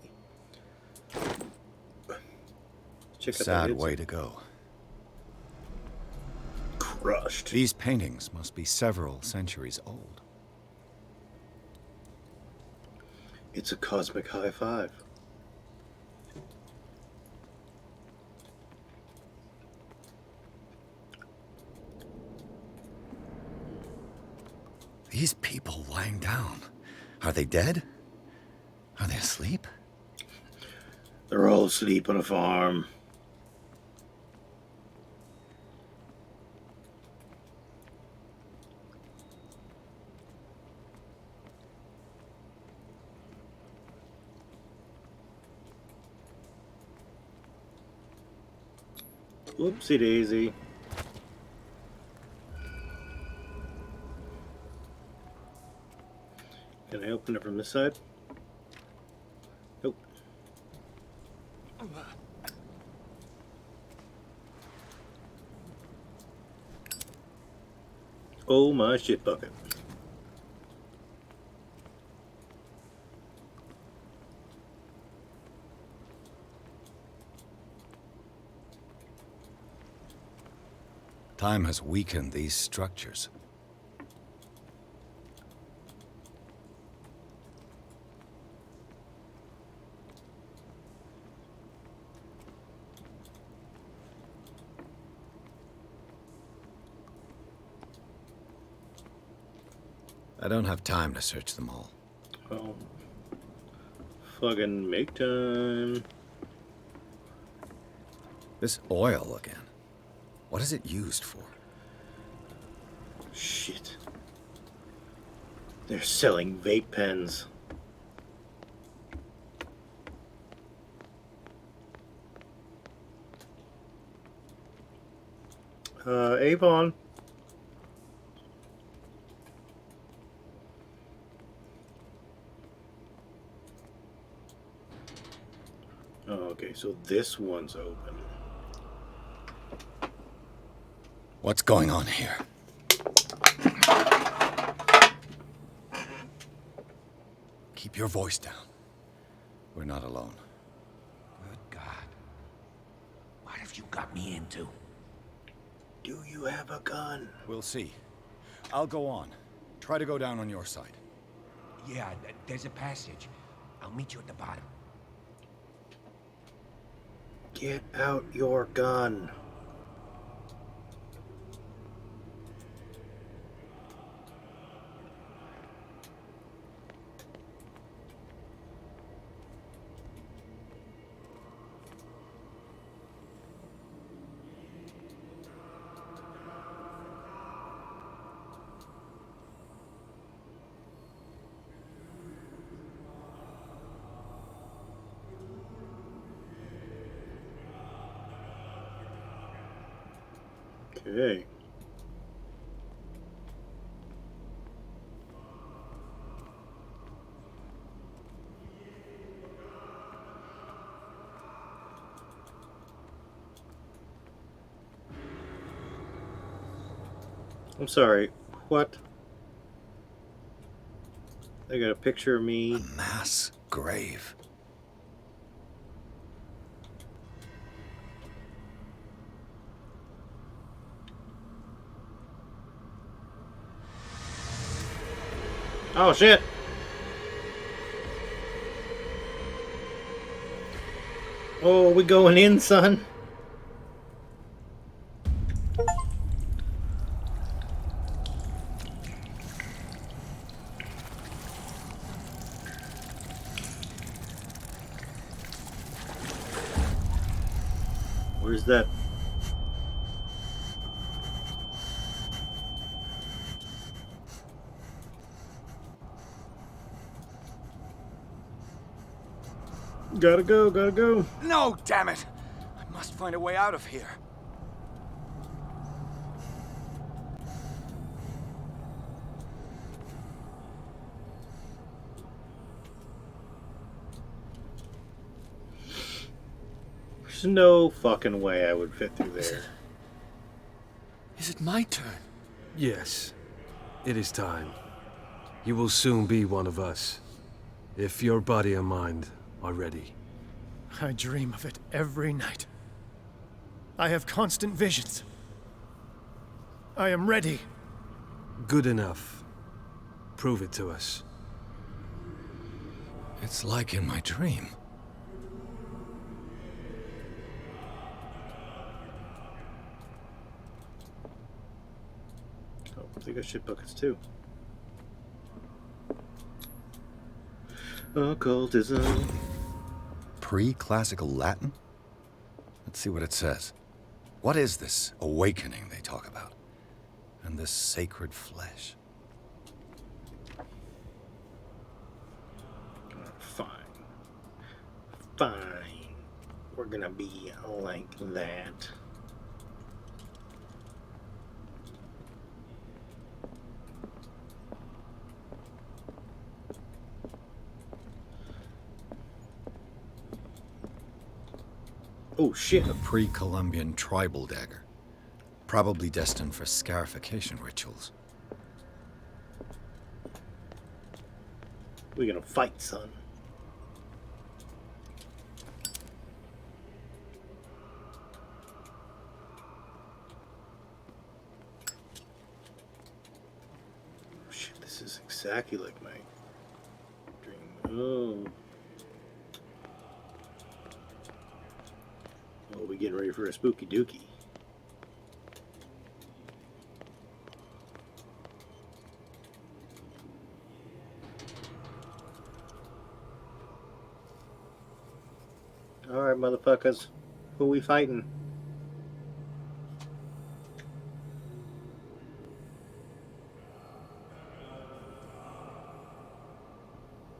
Check out that Sad headset. way to go. Crushed. These paintings must be several centuries old. It's a cosmic high five. These people lying down. Are they dead? Are they asleep? They're all asleep on a farm. Whoopsie daisy. Can I open it from this side? Nope. Oh my shit bucket. Time has weakened these structures. I don't have time to search them all. Oh. Fucking make time. This oil again. What is it used for? Shit. They're selling vape pens. Avon. Oh, okay, so this one's open. What's going on here? Keep your voice down. We're not alone. Good God. What have you got me into? Do you have a gun? We'll see. I'll go on. Try to go down on your side. Yeah, there's a passage. I'll meet you at the bottom. Get out your gun. Okay. I'm sorry. What? They got a picture of me. A mass grave. Oh shit! Oh, we going in, son? Where's that? Gotta go, gotta go. No, damn it! I must find a way out of here. There's no fucking way I would fit through there. Is it my turn? Yes, it is time. You will soon be one of us, if your body and mind are ready. I dream of it every night. I have constant visions. I am ready. Good enough. Prove it to us. It's like in my dream. Oh, they got shit buckets too. Occultism. Pre-classical Latin? Let's see what it says. What is this awakening they talk about? And this sacred flesh? Fine. Fine. We're gonna be like that. Oh shit. A pre-Columbian tribal dagger. Probably destined for scarification rituals. We're gonna fight, son. Oh, shit, this is exactly like my dream. Oh. Oh, we getting ready for a spooky dookie. Alright, motherfuckers. Who we fighting?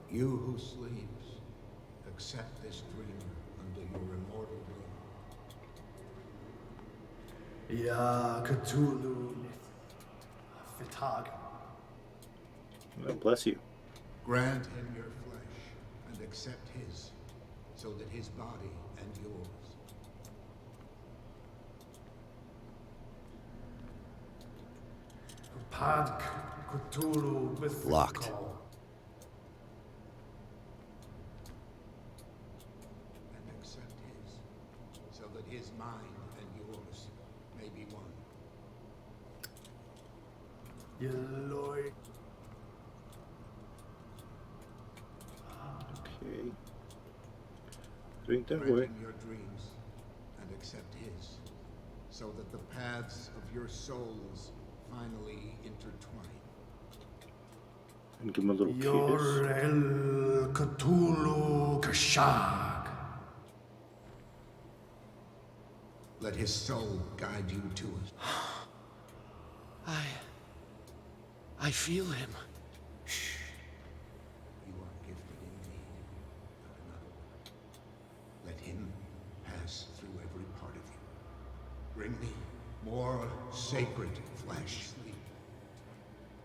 You who sleeps, accept this dreamer under your immortal bloom. Ya Cthulhu Fitag. Oh, bless you. Grant him your flesh and accept his, so that his body and yours Padk Cthulhu with Locked. and accept his, so that his mind and yours may be one. Yeloy. Okay. Drink that Grant way. him your dreams and accept his, so that the paths of your souls finally intertwine. And give him a little kiss. El Cthulhu Kashag. Let his soul guide you to it. I feel him. You are gifted indeed, but another one. Let him pass through every part of you. Bring me more sacred flesh.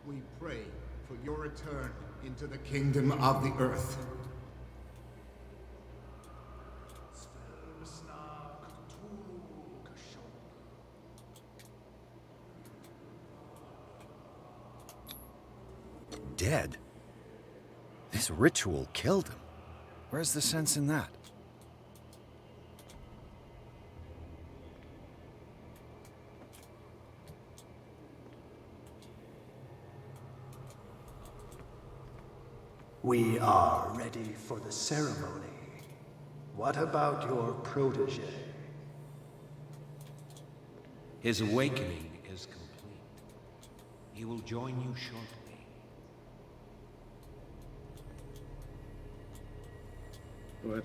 We pray for your return into the kingdom of the earth. Dead? This ritual killed him. Where's the sense in that? We are ready for the ceremony. What about your protege? His awakening is complete. He will join you shortly. What?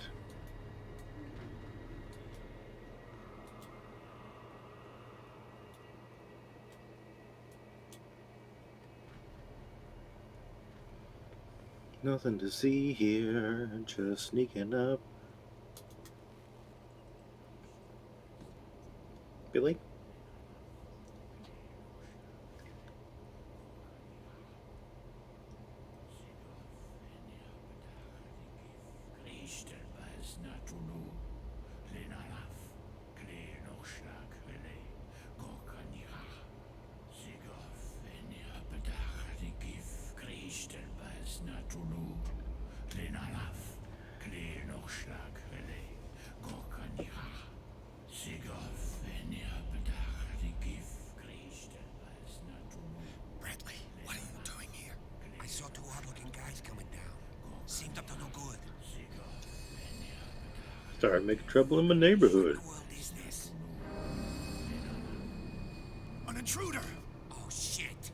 Nothing to see here, just sneaking up. Billy? Bradley, what are you doing here? I saw two odd-looking guys coming down. Seemed up to no good. Started making trouble in my What neighborhood. in the world is this? An intruder! Oh, shit.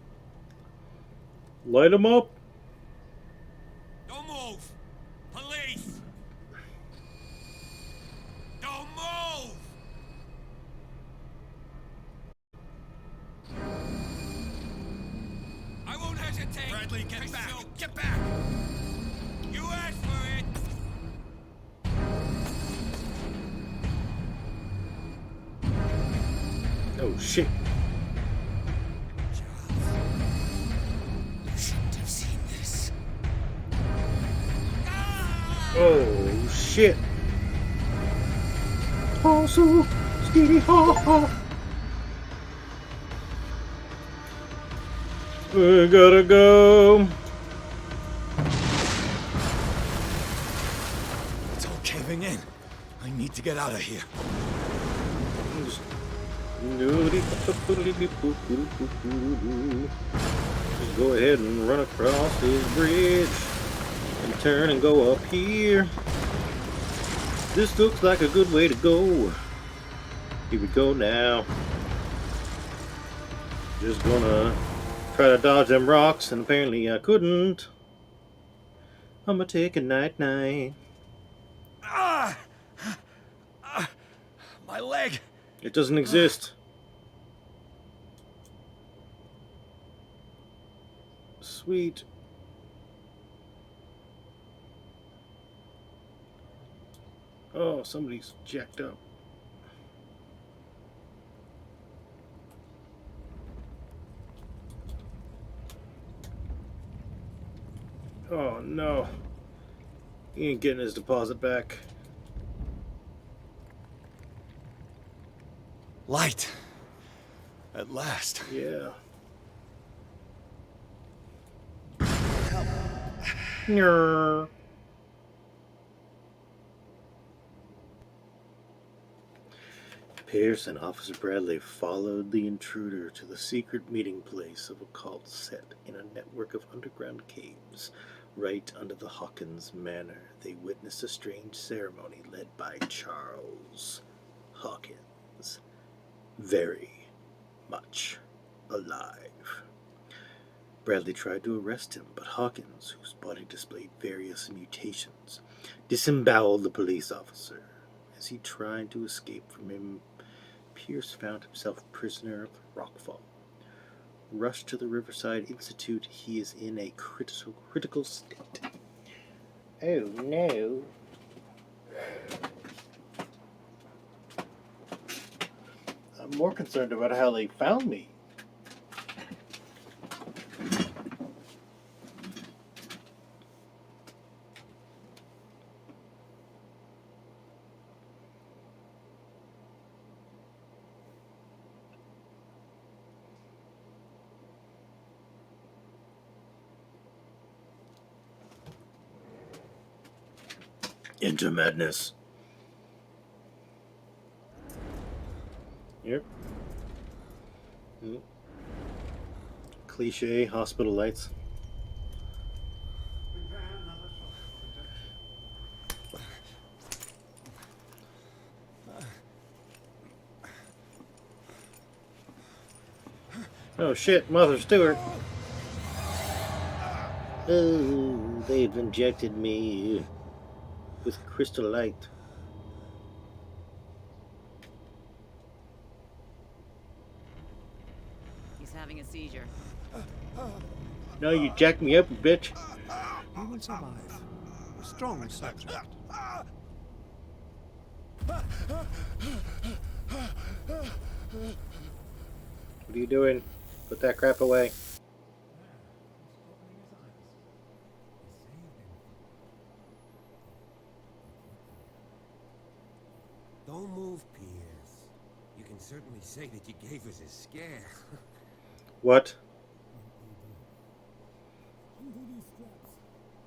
Light 'em up! Don't move! Police! Don't move! I won't hesitate. Bradley, get back! Get back! You asked for it! Oh shit. You shouldn't have seen this. Oh shit. Also, skitty ha ha. We gotta go. It's all caving in. I need to get out of here. Just go ahead and run across this bridge and turn and go up here. This looks like a good way to go. Here we go now. Just gonna try to dodge them rocks, and apparently I couldn't. I'm gonna take a night-night. My leg! It doesn't exist. Sweet. Oh, somebody's jacked up. Oh no. He ain't getting his deposit back. Light! At last. Yeah. Nyeh. Pierce and Officer Bradley followed the intruder to the secret meeting place of a cult set in a network of underground caves. Right under the Hawkins manor, they witnessed a strange ceremony led by Charles Hawkins. Very much alive. Bradley tried to arrest him, but Hawkins, whose body displayed various mutations, disemboweled the police officer. As he tried to escape from him, Pierce found himself prisoner of the rockfall. Rushed to the Riverside Institute, he is in a critical state. Oh no. I'm more concerned about how they found me. Into madness. Yep. Cliche hospital lights. Oh shit, Mother Stewart. Oh, they've injected me with crystal light. He's having a seizure. No, you jacked me up, you bitch. will survive. A strong subject. What are you doing? Put that crap away. Don't move, Pierce. You can certainly say that you gave us a scare. What?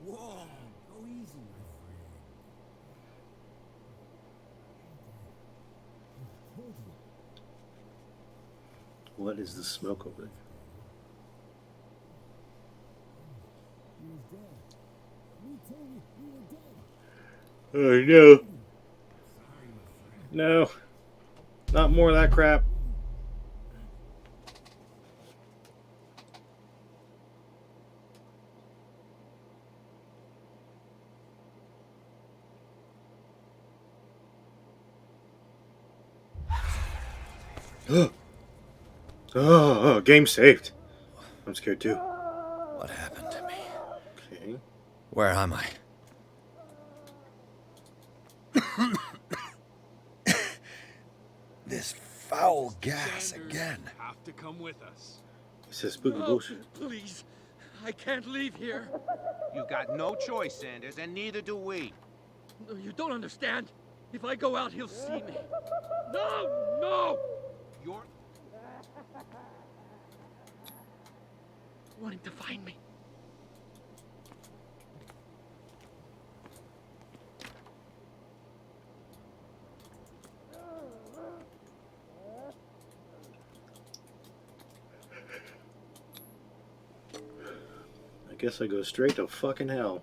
Whoa! Go easy, my friend. What is the smoke over there? Oh no. No. Not more of that crap. Oh, game saved. I'm scared too. What happened to me? Okay. Where am I? This foul gas again. Have to come with us. He says spooky bullshit. Please. I can't leave here. You got no choice, Sanders, and neither do we. No, you don't understand. If I go out, he'll see me. No! No! You're... Want him to find me. I guess I go straight to fucking hell.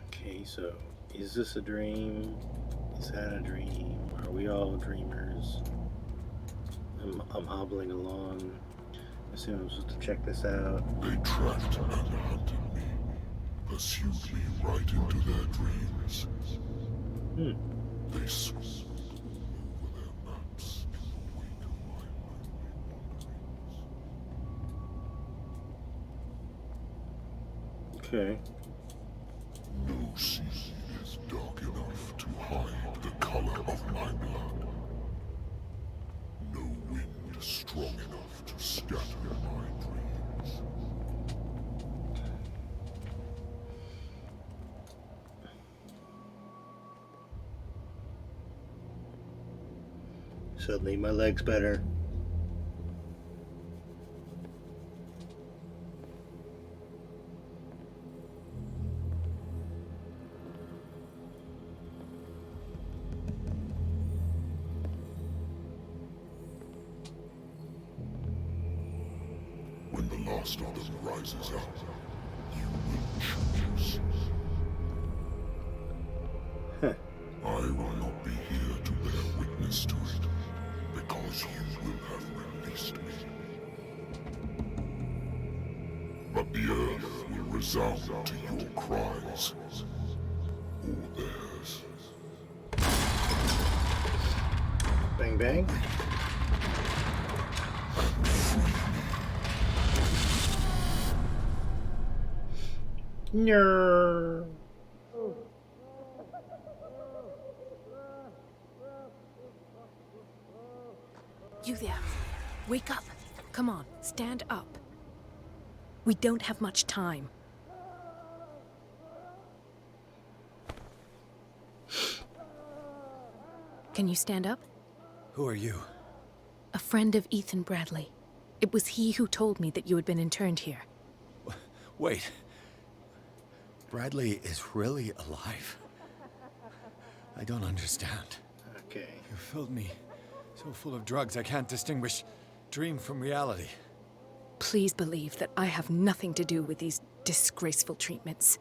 Okay, so is this a dream? Is that a dream? Are we all dreamers? I'm hobbling along. I assume I'm supposed to check this out. They tracked and hunted me, pursued me right into their dreams. They swooped over their maps in the wake of my lonely wanderings. Okay. No sea is dark enough to hide the color of my blood. No wind strong enough to scatter my dreams. Suddenly my leg's better. When the last of them rises up, you will choose. Huh. I will not be here to bear witness to it, because you will have released me. But the earth will resound to your cries, or theirs. Bang bang. No. You there. Wake up. Come on, stand up. We don't have much time. Can you stand up? Who are you? A friend of Ethan Bradley. It was he who told me that you had been interned here. Wait. Bradley is really alive? I don't understand. Okay. You filled me so full of drugs I can't distinguish dream from reality. Please believe that I have nothing to do with these disgraceful treatments.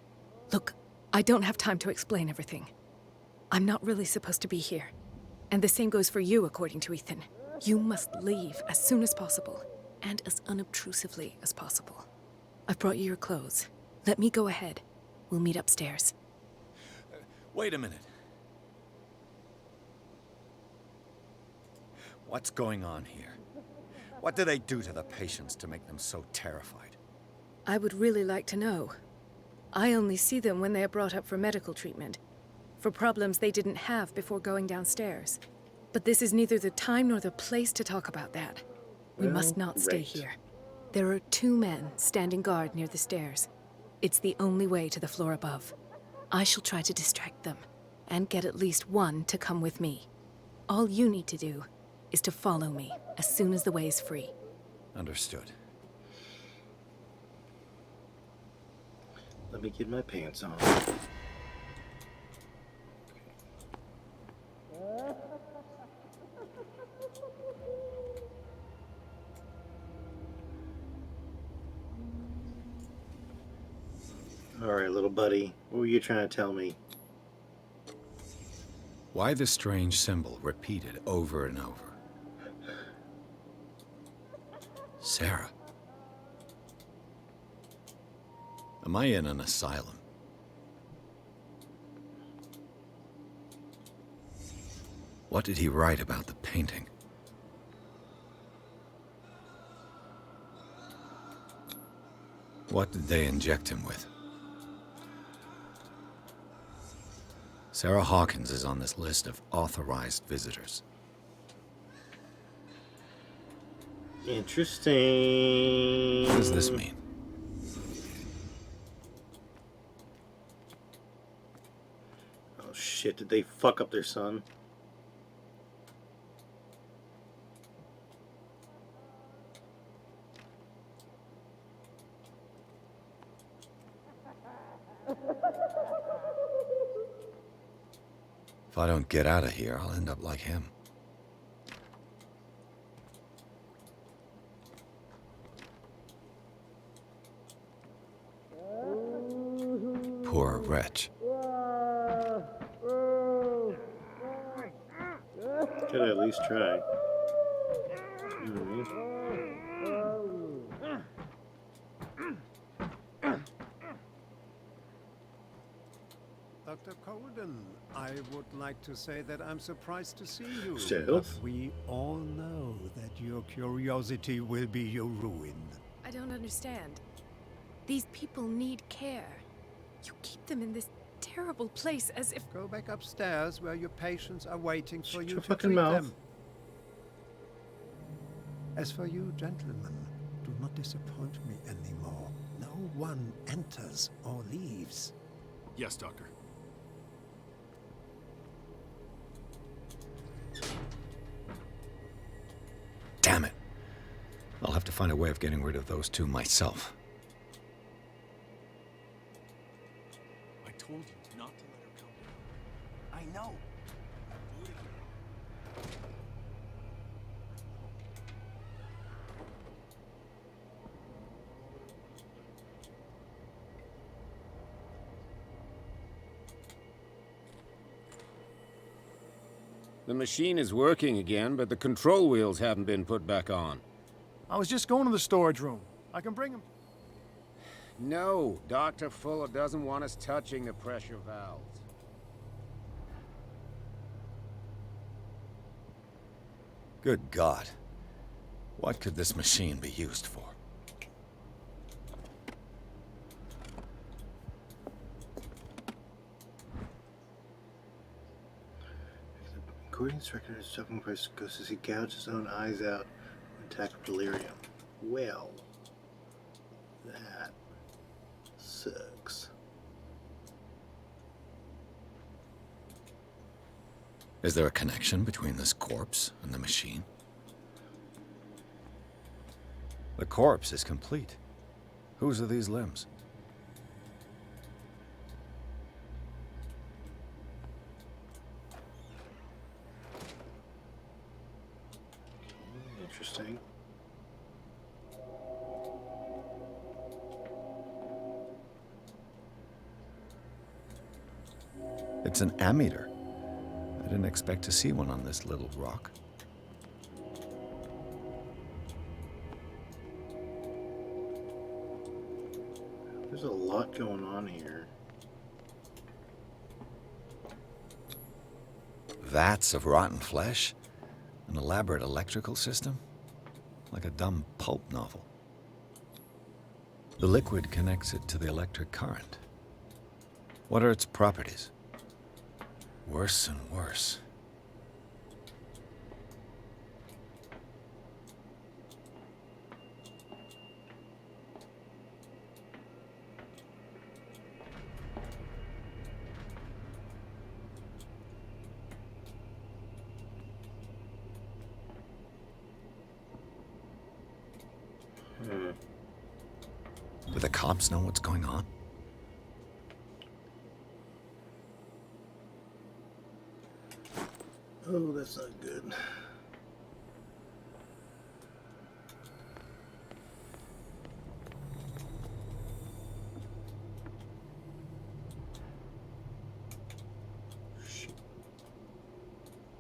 Look, I don't have time to explain everything. I'm not really supposed to be here. And the same goes for you, according to Ethan. You must leave as soon as possible, and as unobtrusively as possible. I've brought you your clothes. Let me go ahead. We'll meet upstairs. Wait a minute. What's going on here? What do they do to the patients to make them so terrified? I would really like to know. I only see them when they are brought up for medical treatment, for problems they didn't have before going downstairs. But this is neither the time nor the place to talk about that. We must not stay here. There are 2 men standing guard near the stairs. It's the only way to the floor above. I shall try to distract them, and get at least one to come with me. All you need to do is to follow me as soon as the way is free. Understood. Let me get my pants on. Alright, little buddy. What were you trying to tell me? Why the strange symbol repeated over and over? Sarah. Am I in an asylum? What did he write about the painting? What did they inject him with? Sarah Hawkins is on this list of authorized visitors. Interesting. What does this mean? Oh shit, did they fuck up their son? If I don't get out of here, I'll end up like him. Poor wretch. Could I at least try? You know what I mean? Dr. Colden, I would like to say that I'm surprised to see you. Stealth? But we all know that your curiosity will be your ruin. I don't understand. These people need care. You keep them in this terrible place as if... Go back upstairs where your patients are waiting for Shut you your to fucking treat mouth. them. As for you, gentlemen, do not disappoint me anymore. No one enters or leaves. Yes, Doctor. Damn it. I'll have to find a way of getting rid of those 2 myself. I told you not to let her come here. I know. Do it again. The machine is working again, but the control wheels haven't been put back on. I was just going to the storage room. I can bring him. No, Dr. Fuller doesn't want us touching the pressure valves. Good God. What could this machine be used for? According to this record, his suffering price goes as he gouged his own eyes out in attack of delirium. Well, that sucks. Is there a connection between this corpse and the machine? The corpse is complete. Whose are these limbs? Interesting. It's an ammeter. I didn't expect to see one on this little rock. There's a lot going on here. Vats of rotten flesh? An elaborate electrical system? Like a dumb pulp novel. The liquid connects it to the electric current. What are its properties? Worse and worse. Do the cops know what's going on? Oh, that's not good. Shit.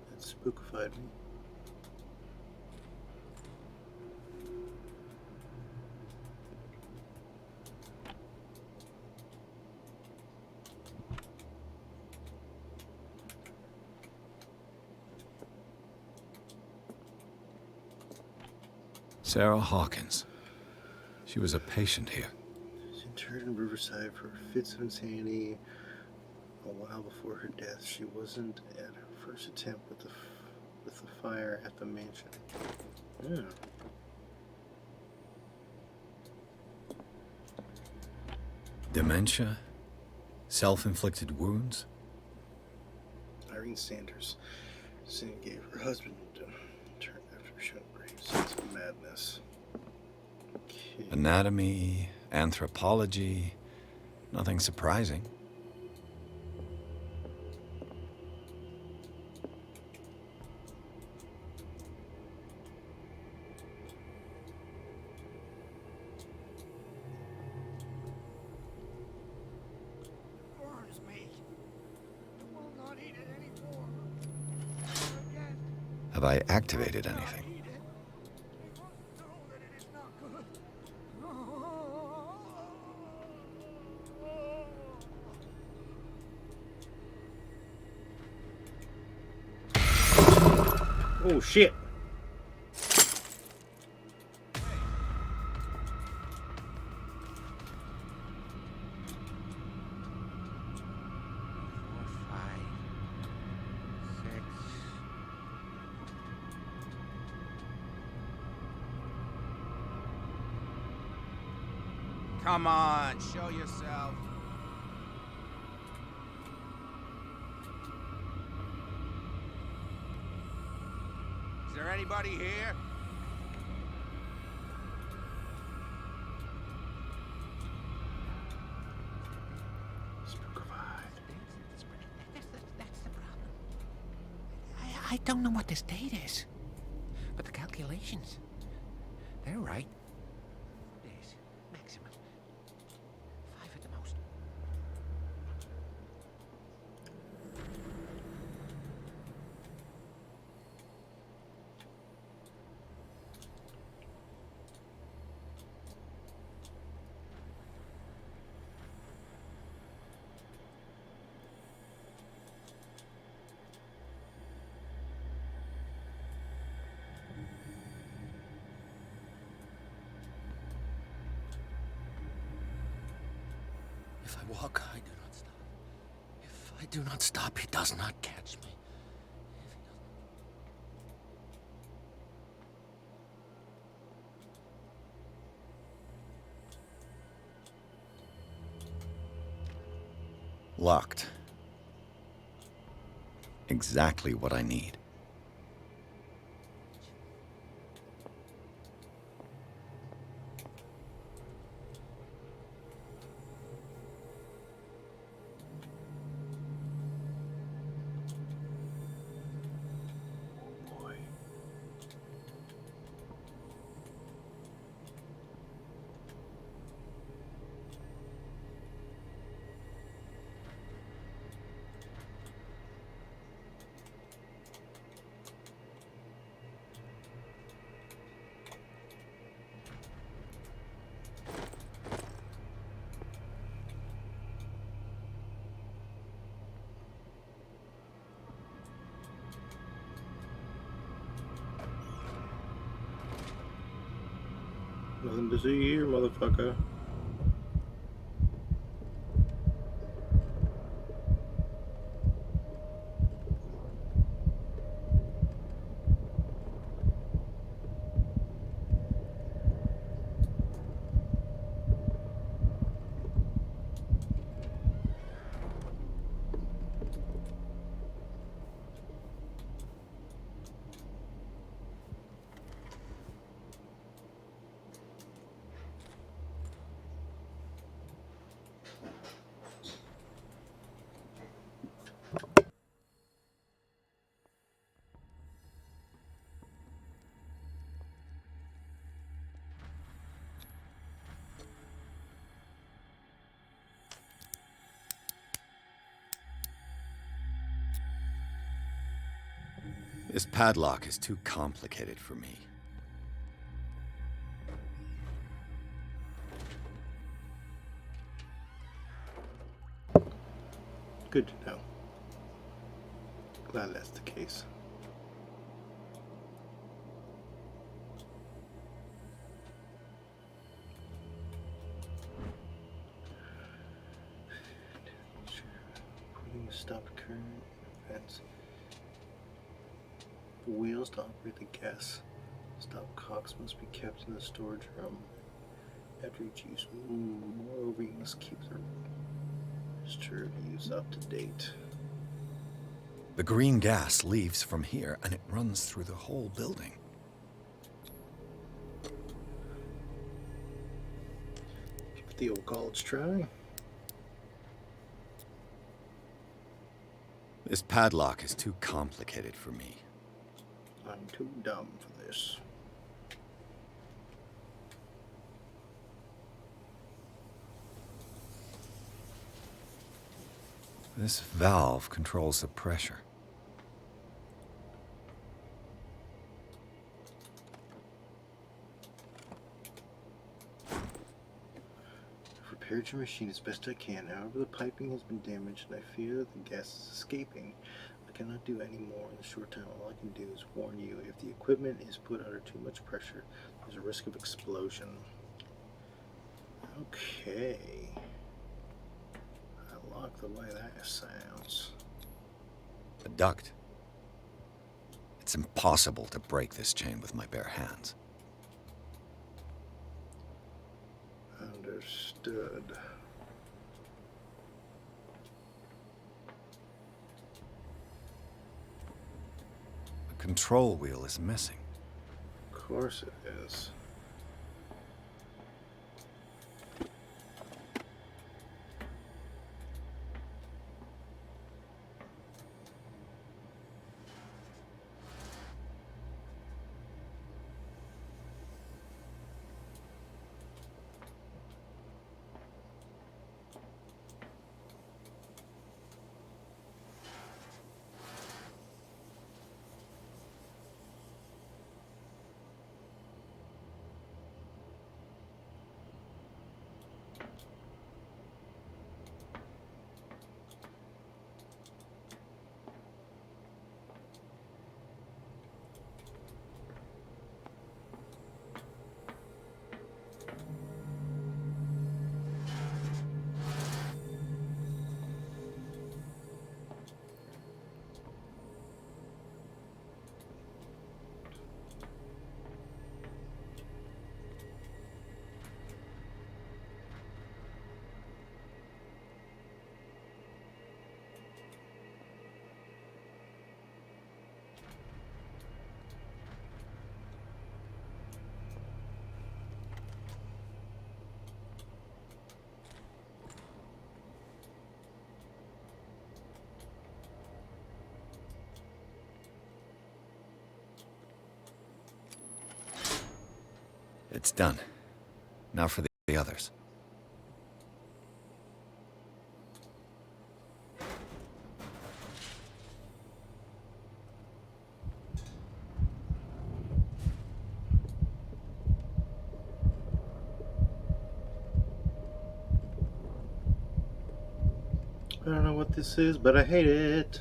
That spookified me. Sarah Hawkins. She was a patient here. She interred in Riverside for fits of insanity. A while before her death, she wasn't at her first attempt with the fire at the mansion. Yeah. Dementia? Self-inflicted wounds? Irene Sanders. Sin gave her husband turn after showing grave signs of madness. Okay. Anatomy, anthropology, nothing surprising. Burns me. I will not eat it anymore. Again. Have I activated anything? Oh shit! Come on, show yourself. Is there anybody here? That's the problem. I don't know what this date is. But the calculations, they're right. 4 days, maximum. 5 at the most. If I walk, I do not stop. If I do not stop, he does not catch me. Locked. Exactly what I need. Nothing to see here, motherfucker. This padlock is too complicated for me. Good to know. Glad that's the case. Putting a stop current vents. The wheels to operate the gas stop cocks must be kept in the storage room after each use. Moreover, you must keep the register of use up to date. The green gas leaves from here and it runs through the whole building. Give it the old college try. This padlock is too complicated for me. I'm too dumb for this. This valve controls the pressure. I've repaired your machine as best I can. However, the piping has been damaged and I fear that the gas is escaping. I cannot do any more in the short time. All I can do is warn you, if the equipment is put under too much pressure, there's a risk of explosion. Okay. I like the way that sounds. A duct. It's impossible to break this chain with my bare hands. Understood. The control wheel is missing. Of course it is. It's done. Now for the others. I don't know what this is, but I hate it.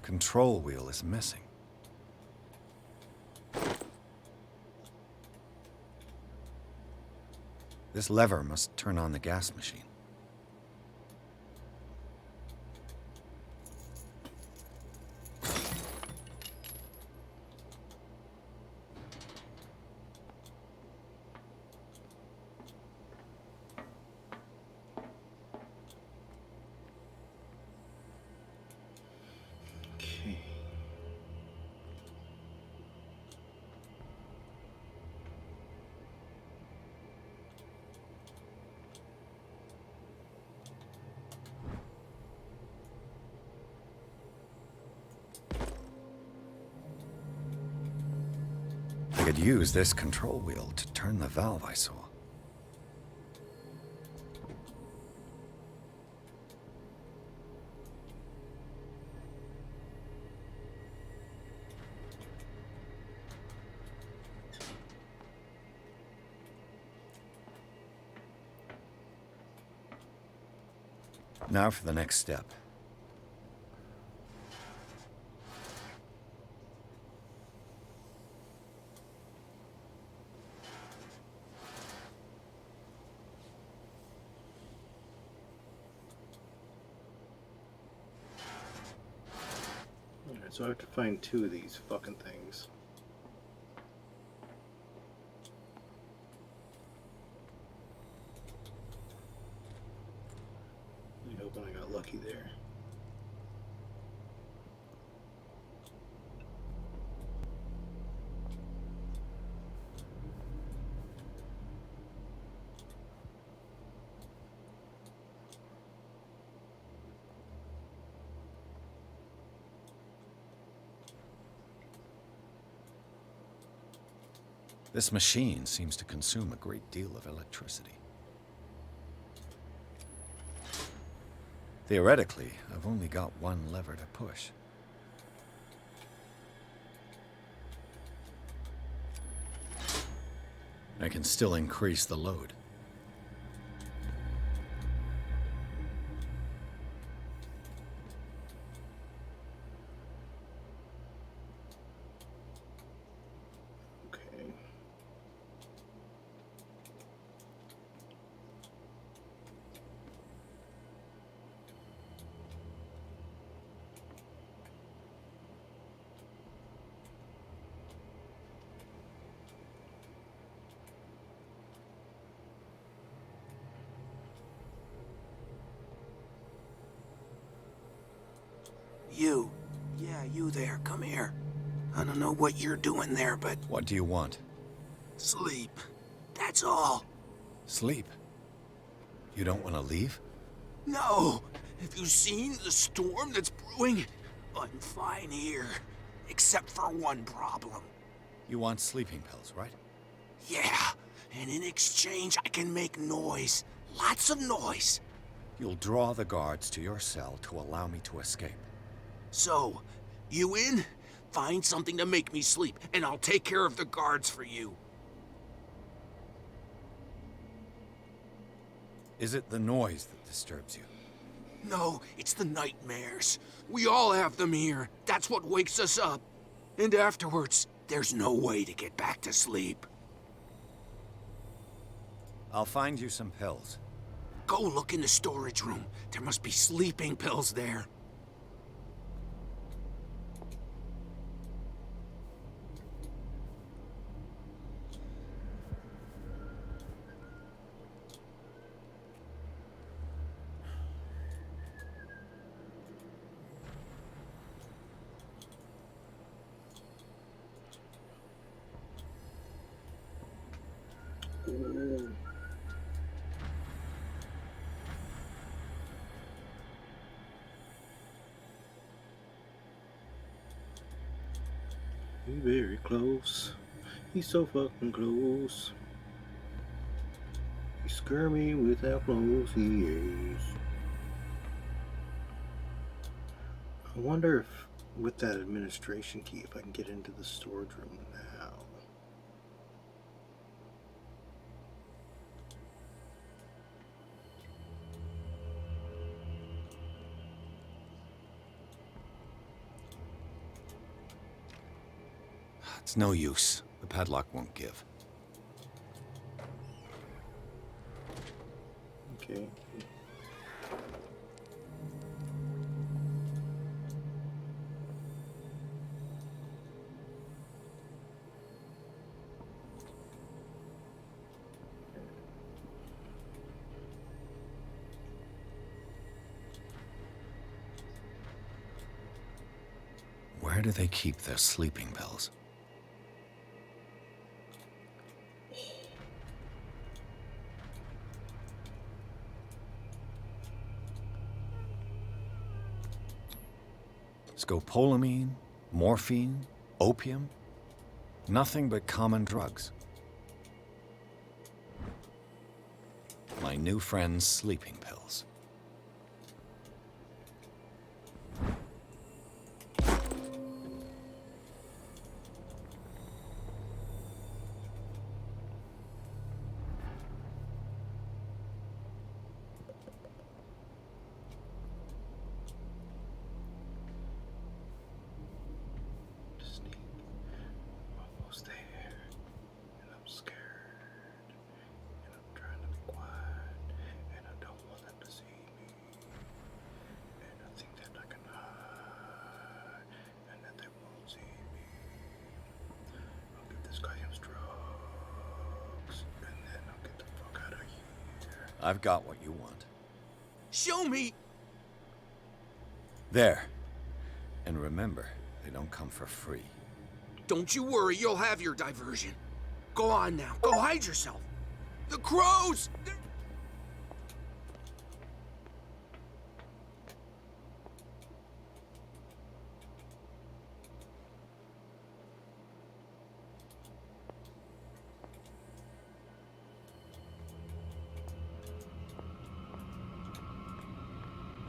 control wheel is missing. This lever must turn on the gas machine. Okay. I could use this control wheel to turn the valve I saw. Now for the next step. Alright, so I have to find 2 of these fucking things. I hope I got lucky there. This machine seems to consume a great deal of electricity. Theoretically, I've only got one lever to push. I can still increase the load. Okay. You. Yeah, you there. Come here. I don't know what you're doing there, but... What do you want? Sleep. That's all. Sleep? You don't want to leave? No! Have you seen the storm that's brewing? I'm fine here. Except for one problem. You want sleeping pills, right? Yeah, and in exchange I can make noise. Lots of noise. You'll draw the guards to your cell to allow me to escape. So, you in? Find something to make me sleep, and I'll take care of the guards for you. Is it the noise that disturbs you? No, it's the nightmares. We all have them here. That's what wakes us up. And afterwards, there's no way to get back to sleep. I'll find you some pills. Go look in the storage room. There must be sleeping pills there. Ooh. He's very close. He's so fucking close. He scare me with how close he is. I wonder if, with that administration key, if I can get into the storage room now. It's no use. The padlock won't give. Okay. Where do they keep their sleeping pills? Scopolamine, morphine, opium. Nothing but common drugs. My new friend's sleeping pills. Almost there. And I'm scared. And I'm trying to be quiet. And I don't want them to see me. And I think that I can hide. And that they won't see me. I'll give this guy his drugs. And then I'll get the fuck out of here. I've got what you want. Show me! There. And remember, they don't come for free. Don't you worry, you'll have your diversion. Go on now, go hide yourself. The crows!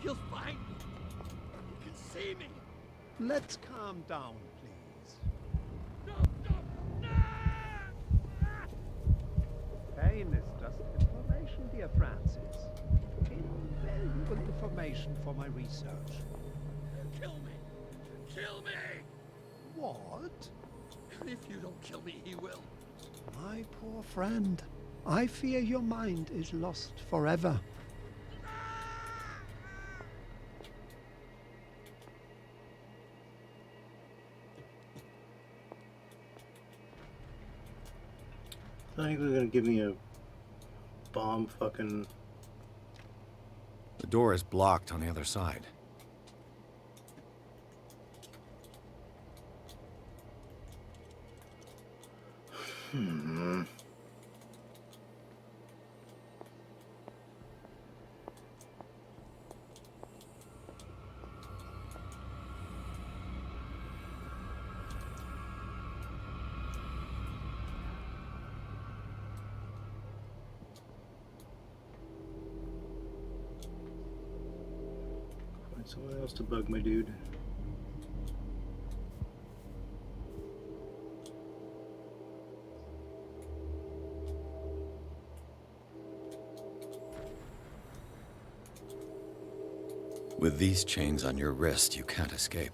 You'll find me. You can see me. Let's calm down, please. Pain is just information, dear Francis. Invaluable information for my research. Kill me. Kill me. What? If you don't kill me, he will. My poor friend, I fear your mind is lost forever. I think they're gonna give me a bomb fucking. The door is blocked on the other side. Hmm. Find someone else to bug my dude. With these chains on your wrist, you can't escape.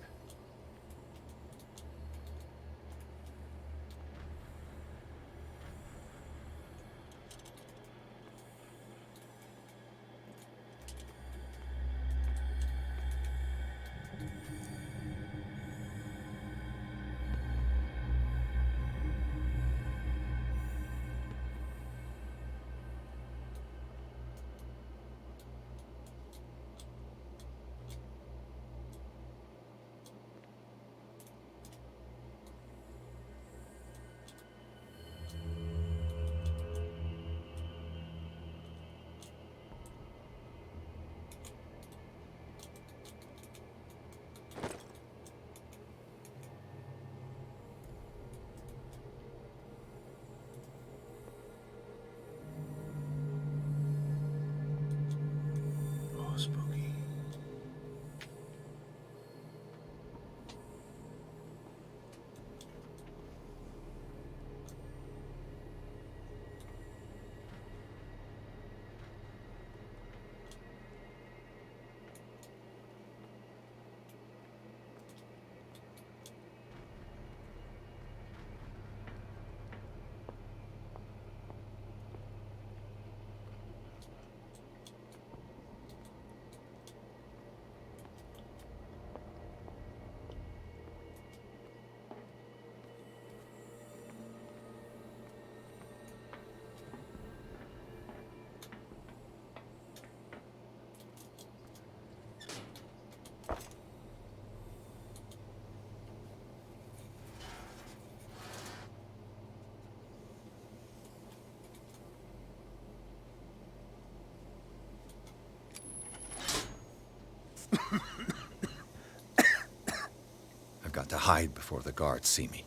want to hide before the guards see me.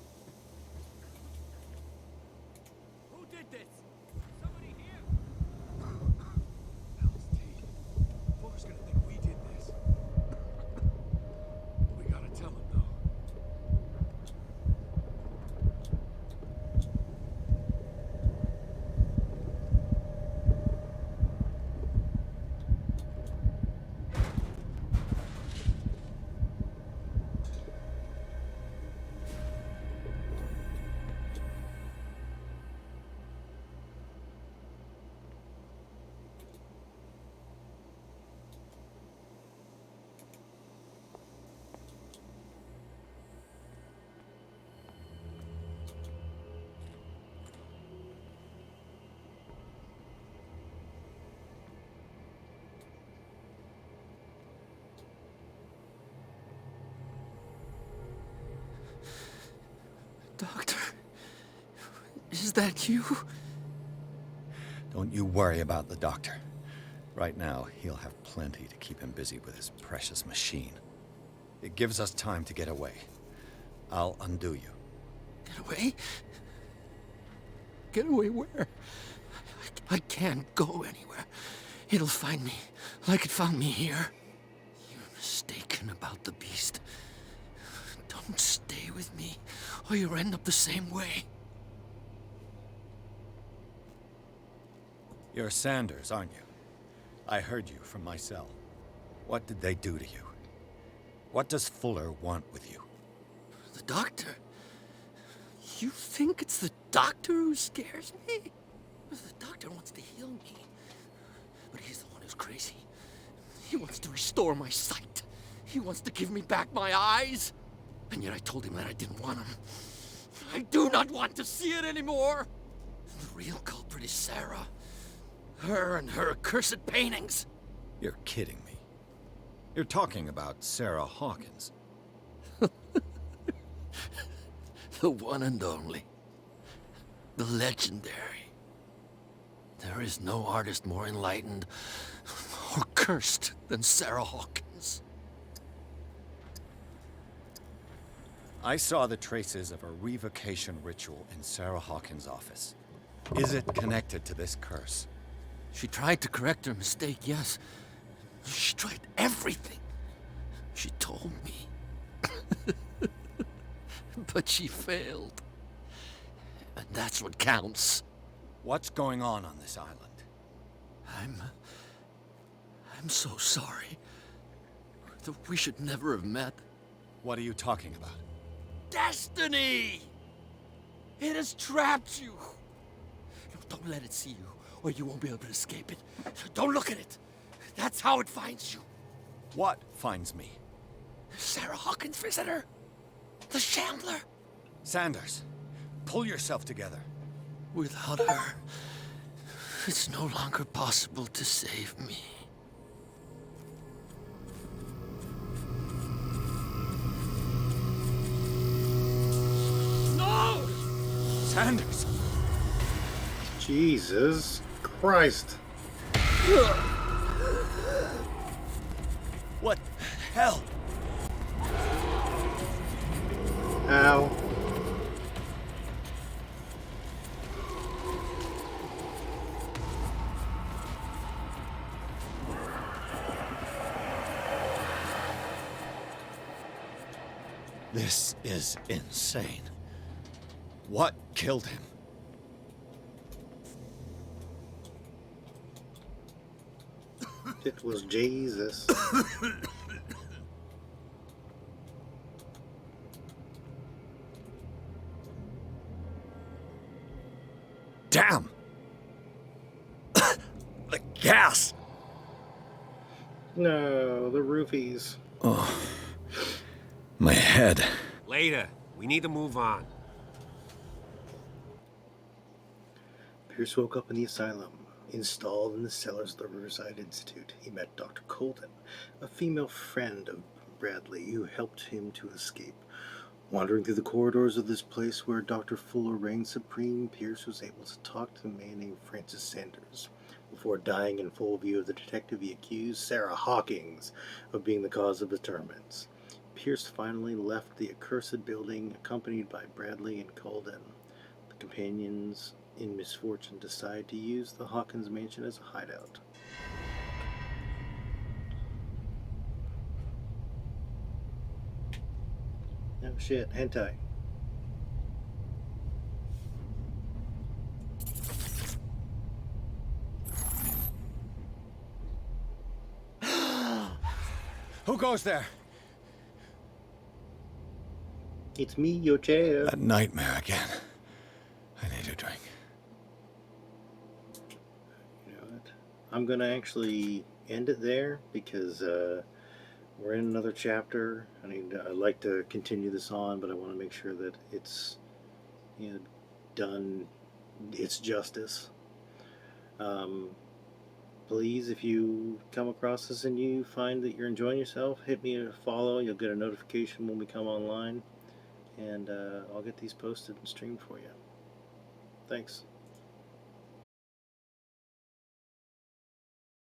Who did this? Somebody here? Folks gonna think we did this. We gotta tell them, though. Doctor, is that you? Don't you worry about the doctor. Right now, he'll have plenty to keep him busy with his precious machine. It gives us time to get away. I'll undo you. Get away? Get away where? I can't go anywhere. It'll find me, like it found me here. You're mistaken about the beast. Don't stay with me, or you'll end up the same way. You're Sanders, aren't you? I heard you from my cell. What did they do to you? What does Fuller want with you? The doctor? You think it's the doctor who scares me? The doctor wants to heal me. But he's the one who's crazy. He wants to restore my sight. He wants to give me back my eyes. And yet I told him that I didn't want him. I do not want to see it anymore. The real culprit is Sarah. Her and her accursed paintings. You're kidding me. You're talking about Sarah Hawkins. The one and only. The legendary. There is no artist more enlightened or cursed than Sarah Hawkins. I saw the traces of a revocation ritual in Sarah Hawkins' office. Is it connected to this curse? She tried to correct her mistake, yes. She tried everything. She told me. But she failed. And that's what counts. What's going on this island? I'm so sorry. We should never have met. What are you talking about? Destiny! It has trapped you. No, don't let it see you, or you won't be able to escape it. Don't look at it. That's how it finds you. What finds me? Sarah Hawkins' visitor. The Shambler. Sanders, pull yourself together. Without her, it's no longer possible to save me. No! Sanders! Jesus Christ. What the hell? Ow. This is insane. What killed him? It was Jesus. Damn! The gas! No, the roofies. Oh, my head. Later. We need to move on. Pierce woke up in the asylum. Installed in the cellars of the Riverside Institute, he met Dr. Colton, a female friend of Bradley who helped him to escape. Wandering through the corridors of this place where Dr. Fuller reigned supreme, Pierce was able to talk to a man named Francis Sanders. Before dying in full view of the detective, he accused Sarah Hawkins of being the cause of his torments. Pierce finally left the accursed building, accompanied by Bradley and Colden. The companions in misfortune decide to use the Hawkins mansion as a hideout. Oh shit, hentai. Who goes there? It's me, your chair. That nightmare again. I need a drink. You know what? I'm gonna actually end it there because we're in another chapter. I'd like to continue this on, but I want to make sure that it's done its justice. Please, if you come across this and you find that you're enjoying yourself, hit me a follow. You'll get a notification when we come online, and I'll get these posted and streamed for you. Thanks.